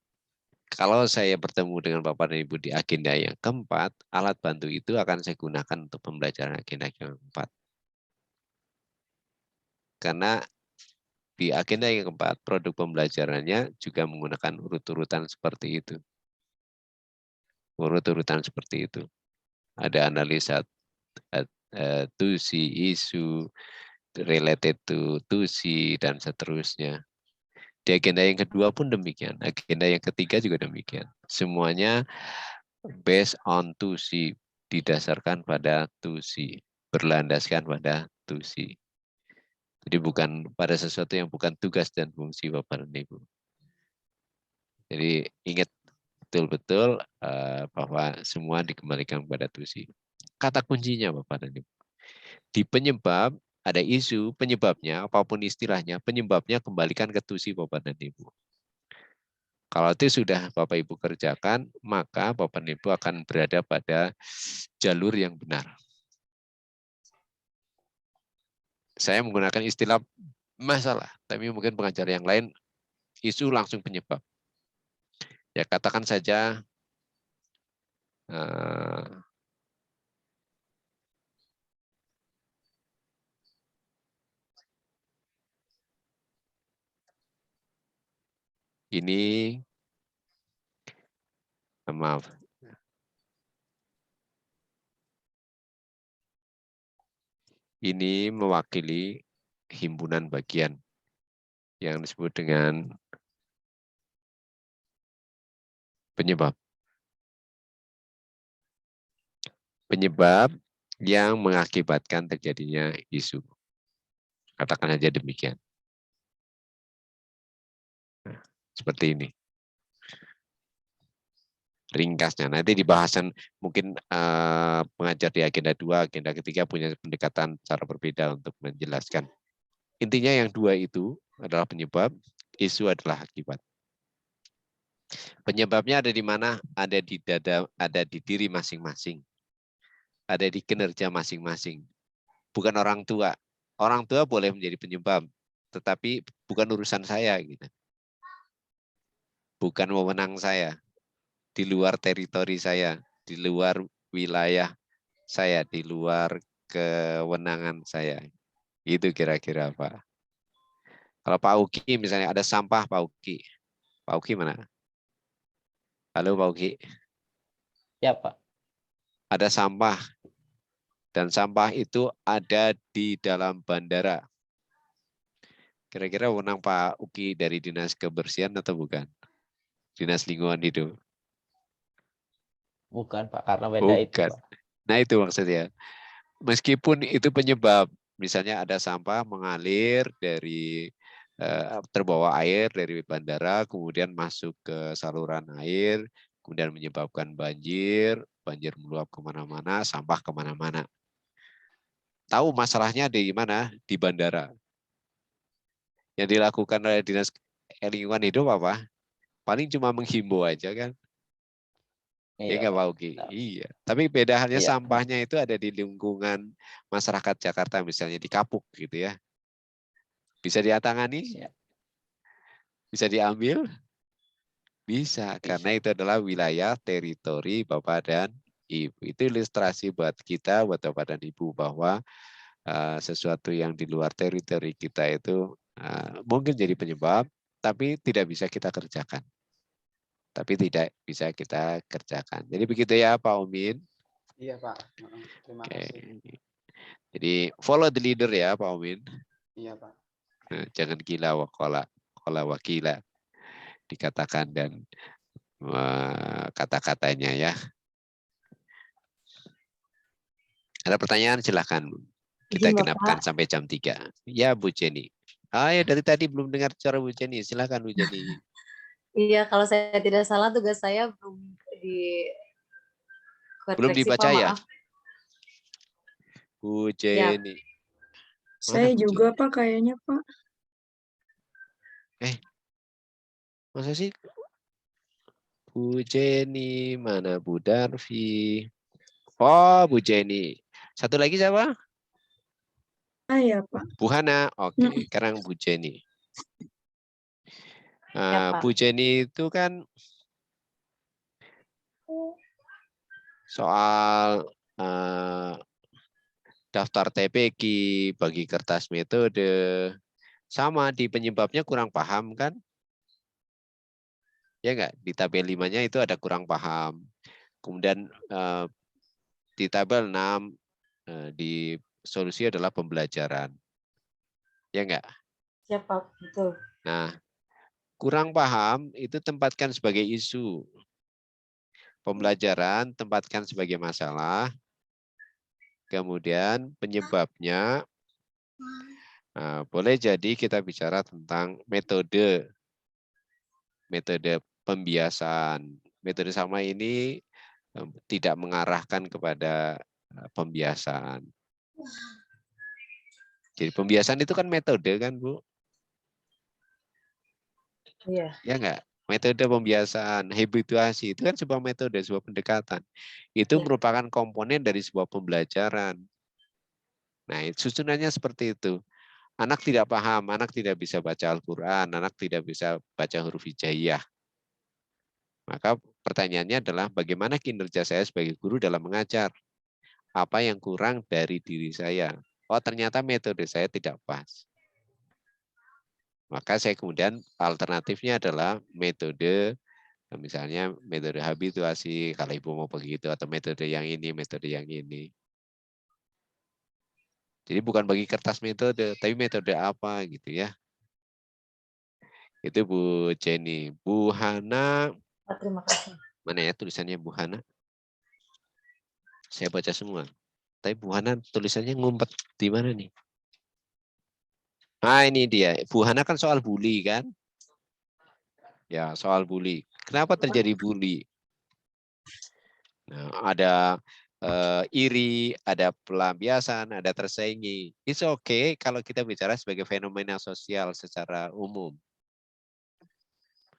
kalau saya bertemu dengan Bapak dan Ibu di agenda yang keempat, alat bantu itu akan saya gunakan untuk pembelajaran agenda yang keempat. Karena di agenda yang keempat, produk pembelajarannya juga menggunakan urut-urutan seperti itu. Urut-urutan seperti itu. Ada analisa tusi, isu, related to see, dan seterusnya. Di agenda yang kedua pun demikian. Agenda yang ketiga juga demikian. Semuanya based on to see, didasarkan pada to see, berlandaskan pada to see. Jadi bukan pada sesuatu yang bukan tugas dan fungsi Bapak dan Ibu. Jadi ingat betul-betul bahwa semua dikembalikan kepada to see. Kata kuncinya Bapak dan Ibu. Di penyebab, ada isu, penyebabnya, apapun istilahnya, penyebabnya kembalikan ke to see Bapak dan Ibu. Kalau itu sudah Bapak Ibu kerjakan, maka Bapak dan Ibu akan berada pada jalur yang benar. Saya menggunakan istilah masalah, tapi mungkin pengajar yang lain isu langsung penyebab. Ya katakan saja ini, maaf, ini mewakili himpunan bagian yang disebut dengan penyebab. Penyebab yang mengakibatkan terjadinya isu. Katakan saja demikian. Nah, seperti ini. Ringkasnya. Nanti di bahasan mungkin pengajar di agenda 2, agenda ketiga punya pendekatan cara berbeda untuk menjelaskan. Intinya yang dua itu adalah penyebab, isu adalah akibat. Penyebabnya ada di mana? Ada di dada, ada di diri masing-masing. Ada di kinerja masing-masing. Bukan orang tua. Orang tua boleh menjadi penyebab, tetapi bukan urusan saya gitu. Bukan wewenang saya. Di luar teritori saya, di luar wilayah saya, di luar kewenangan saya. Itu kira-kira Pak. Kalau Pak Uki misalnya ada sampah Pak Uki. Pak Uki mana? Halo Pak Uki. Ya Pak. Ada sampah. Dan sampah itu ada di dalam bandara. Kira-kira wewenang Pak Uki dari Dinas Kebersihan atau bukan? Dinas Lingkungan Hidup. Bukan Pak, karena beda Bukan. itu Pak. Nah itu maksudnya. Meskipun itu penyebab, misalnya ada sampah mengalir dari terbawa air dari bandara, kemudian masuk ke saluran air, kemudian menyebabkan banjir, banjir meluap kemana-mana, sampah kemana-mana. Tahu masalahnya di mana? Di bandara. Yang dilakukan oleh Dinas Lingkungan Hidup apa? Paling cuma menghimbau aja kan. Ya nggak Pak Uki? Iya. Tapi beda halnya sampahnya itu ada di lingkungan masyarakat Jakarta, misalnya di Kapuk gitu ya. Bisa ditangani? Bisa diambil? Bisa, karena itu adalah wilayah teritori Bapak dan Ibu. Itu ilustrasi buat kita, buat Bapak dan Ibu, bahwa sesuatu yang di luar teritori kita itu mungkin jadi penyebab, tapi tidak bisa kita kerjakan. Jadi begitu ya Pak Omin. Iya Pak. Terima kasih. Jadi follow the leader ya Pak Omin. Iya Pak. Jangan gila wakola wakila dikatakan dan kata-katanya ya. Ada pertanyaan silakan. Kita genapkan sampai jam 3. Ya Bu Jenny. Ya dari tadi belum dengar suara Bu Jenny. Silakan Bu Jenny. Iya, kalau saya tidak salah tugas saya belum belum dibaca Pak, ya? maaf. Bu Jenny. Saya juga Pak kayaknya Pak. Masa sih? Bu Jenny, mana Bu Darvi? Oh, Bu Jenny. Satu lagi siapa? Ya, Pak. Bu Hana. Oke, sekarang Bu Jenny. Ya, Pak. Bu Jenny itu kan soal daftar TPQ, bagi kertas metode, sama di penyebabnya kurang paham kan? Ya enggak? Di tabel 5-nya itu ada kurang paham. Kemudian di tabel 6 di solusi adalah pembelajaran. Ya enggak? Siapa? Betul. Nah, kurang paham itu tempatkan sebagai isu. Pembelajaran tempatkan sebagai masalah. Kemudian penyebabnya boleh jadi kita bicara tentang metode pembiasaan. Metode sama ini tidak mengarahkan kepada pembiasaan. Jadi pembiasaan itu kan metode kan, Bu? Iya. Ya enggak? Metode pembiasaan, habituasi itu kan sebuah metode, sebuah pendekatan. Itu merupakan komponen dari sebuah pembelajaran. Nah, susunannya seperti itu. Anak tidak paham, anak tidak bisa baca Al-Quran, anak tidak bisa baca huruf hijaiyah. Maka pertanyaannya adalah bagaimana kinerja saya sebagai guru dalam mengajar? Apa yang kurang dari diri saya? Oh, ternyata metode saya tidak pas. Maka saya kemudian alternatifnya adalah metode, misalnya metode habituasi, kalau Ibu mau begitu, atau metode yang ini, metode yang ini. Jadi bukan bagi kertas metode, tapi metode apa gitu ya. Itu Bu Jenny. Bu Hana, Terima kasih. mana ya tulisannya Bu Hana? Saya baca semua. Tapi Bu Hana tulisannya ngumpet di mana nih? Nah ini dia. Bu Hana kan soal bully kan? Ya soal bully. Kenapa terjadi bully? Nah, ada iri, ada pelampiasan, ada tersaingi. It's okay kalau kita bicara sebagai fenomena sosial secara umum.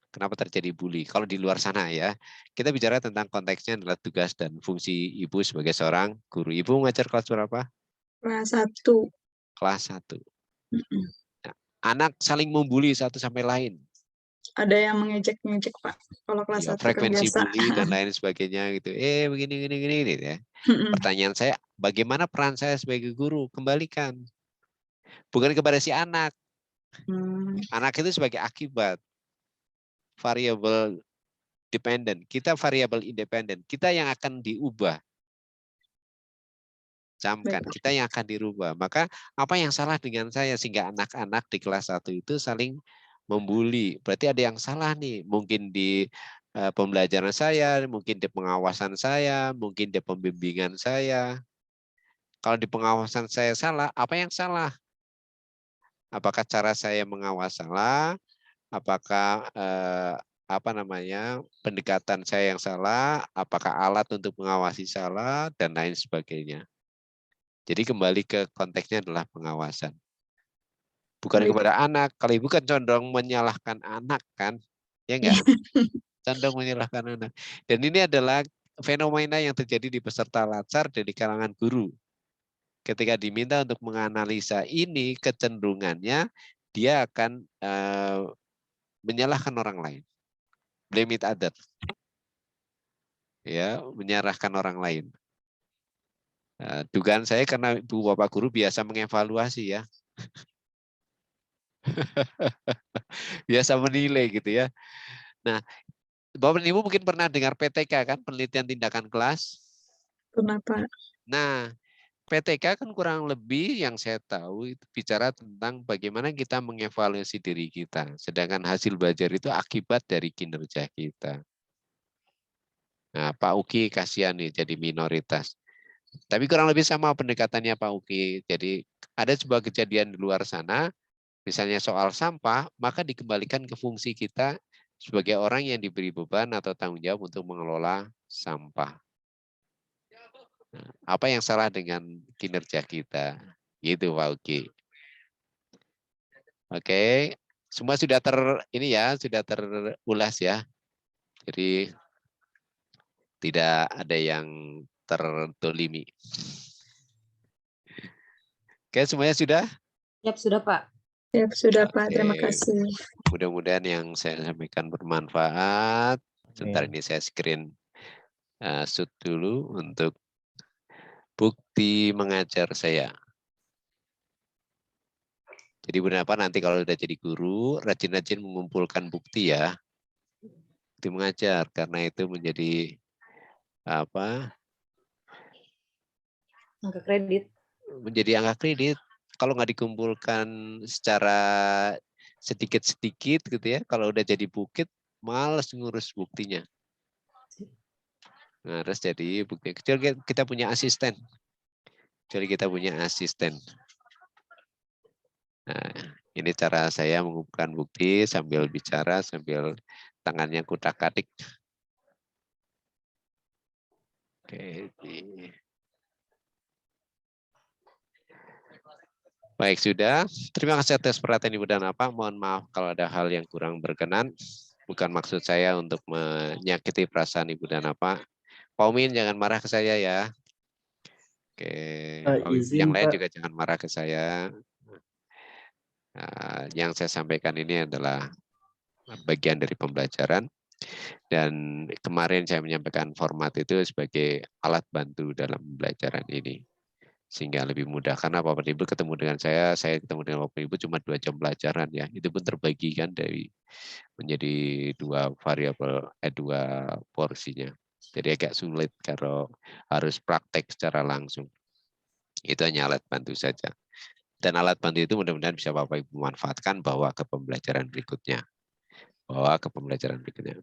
Kenapa terjadi bully? Kalau di luar sana ya, kita bicara tentang konteksnya adalah tugas dan fungsi Ibu sebagai seorang guru. Ibu ngajar kelas berapa? Kelas 1. Kelas 1. Nah, anak saling membuli satu sampai lain. Ada yang mengejek-ngejek, Pak. Kalau kelas Ya, 1 kan frekuensi biasa. bully dan lain sebagainya gitu. Begini ya. Pertanyaan saya, bagaimana peran saya sebagai guru? Kembalikan. Bukan kepada si anak. Anak itu sebagai akibat. Variable dependent. Kita variabel independen. Kita yang akan diubah. Camkan, kita yang akan dirubah. Maka apa yang salah dengan saya sehingga anak-anak di kelas 1 itu saling membuli? Berarti ada yang salah nih. Mungkin di pembelajaran saya, mungkin di pengawasan saya, mungkin di pembimbingan saya. Kalau di pengawasan saya salah, apa yang salah? Apakah cara saya mengawas salah? Apakah pendekatan saya yang salah? Apakah alat untuk mengawasi salah dan lain sebagainya? Jadi kembali ke konteksnya adalah pengawasan. Bukan kepada anak. Kalau Ibu kan condong menyalahkan anak kan? Ya enggak? Condong menyalahkan anak. Dan ini adalah fenomena yang terjadi di peserta latsar dan di kalangan guru. Ketika diminta untuk menganalisa ini, kecenderungannya dia akan menyalahkan orang lain. Blame it other. Ya, menyalahkan orang lain. Dugaan saya karena Ibu Bapak guru biasa mengevaluasi ya. Biasa menilai gitu ya. Nah, Bapak Ibu mungkin pernah dengar PTK kan, penelitian tindakan kelas? Pernah, Pak. Nah, PTK kan kurang lebih yang saya tahu itu bicara tentang bagaimana kita mengevaluasi diri kita. Sedangkan hasil belajar itu akibat dari kinerja kita. Nah, Pak Uki kasihan nih jadi minoritas. Tapi kurang lebih sama pendekatannya Pak Uki. Jadi ada sebuah kejadian di luar sana, misalnya soal sampah, maka dikembalikan ke fungsi kita sebagai orang yang diberi beban atau tanggung jawab untuk mengelola sampah. Nah, apa yang salah dengan kinerja kita? Gitu Pak Uki. Oke, semua sudah sudah terulas ya. Jadi tidak ada yang tertolimi. Oke, semuanya sudah? Siap, sudah Pak. Ya, sudah Pak. Terima Oke. kasih. Mudah-mudahan yang saya sampaikan bermanfaat. Sebentar ini saya screen shoot dulu untuk bukti mengajar saya. Jadi benar apa nanti kalau udah jadi guru, rajin-rajin mengumpulkan bukti ya. Bukti mengajar, karena itu menjadi apa? Angka kredit. Menjadi angka kredit. Kalau nggak dikumpulkan secara sedikit-sedikit gitu ya, kalau udah jadi bukit, males ngurus buktinya. Nah, harus jadi bukti kecil, kita punya asisten. Jadi kita punya asisten. Nah, ini cara saya mengumpulkan bukti sambil bicara, sambil tangannya kutak-katik. Oke, ini. Baik, sudah. Terima kasih atas perhatian Ibu dan Bapak. Mohon maaf kalau ada hal yang kurang berkenan. Bukan maksud saya untuk menyakiti perasaan Ibu dan Bapak. Pak Umin, jangan marah ke saya ya. Oke, yang lain juga jangan marah ke saya. Yang saya sampaikan ini adalah bagian dari pembelajaran. Dan kemarin saya menyampaikan format itu sebagai alat bantu dalam pembelajaran ini. Sehingga lebih mudah, karena Bapak Ibu ketemu dengan saya ketemu dengan Bapak Ibu cuma 2 jam pelajaran ya, itu pun terbagi kan dari menjadi 2 variabel, 2 porsinya. Jadi agak sulit kalau harus praktek secara langsung. Itu hanya alat bantu saja. Dan alat bantu itu mudah-mudahan bisa Bapak Ibu manfaatkan bawa ke pembelajaran berikutnya.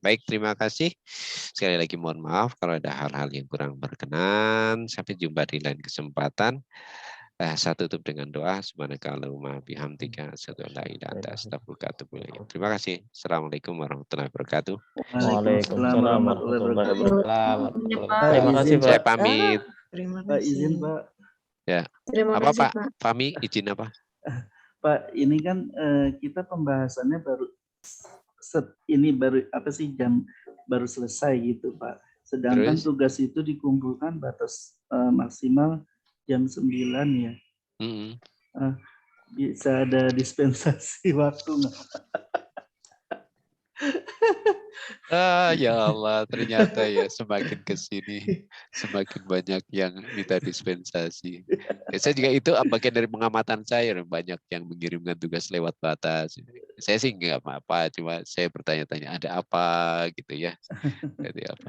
Baik, terima kasih. Sekali lagi mohon maaf kalau ada hal-hal yang kurang berkenan. Sampai jumpa di lain kesempatan. Saya tutup dengan doa. Subhanakallahumma bihamdika asyhadu an la ilaha illa anta astaghfiruka wa atubu ilaik. Terima kasih. Assalamualaikum warahmatullahi wabarakatuh. Waalaikumsalam warahmatullahi wabarakatuh. Terima kasih Pak. Saya pamit. Terima Pak, kasih. izin Pak. Ya. Terima Apa kasih, Pak? Fahmi, izin apa? Pak, ini kan kita pembahasannya baru jam baru selesai gitu Pak. Sedangkan Terus? tugas itu dikumpulkan batas maksimal jam 9 ya. Bisa ada dispensasi waktu nggak? Ya Allah, ternyata ya semakin ke sini semakin banyak yang minta dispensasi. Ya, saya juga itu bagian dari pengamatan saya, banyak yang mengirimkan tugas lewat batas. Saya sih nggak apa-apa, cuma saya bertanya-tanya ada apa gitu ya. Jadi apa?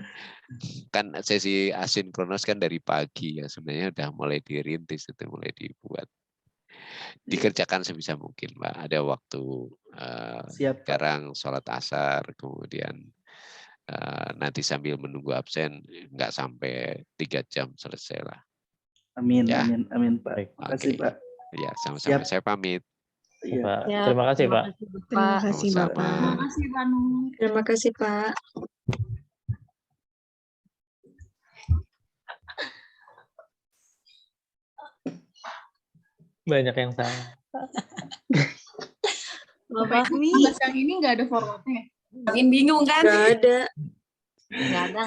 Kan sesi asinkronos kan dari pagi ya, sebenarnya udah mulai dirintis, itu mulai dibuat. Dikerjakan sebisa mungkin, Pak. Ada waktu sekarang sholat asar, kemudian nanti sambil menunggu absen, nggak sampai 3 jam selesai lah. Amin, ya. amin Pak. Terima kasih Pak. Ya, sama-sama. Saya pamit. Pak. Terima kasih Pak. Terima kasih Sama-sama. Bapak. Terima kasih Pak Nur. Terima kasih Pak. Banyak yang salah. Bapak ini yang ini nggak ada formatnya. Makin bingung kan? Gak ada. Nggak ada.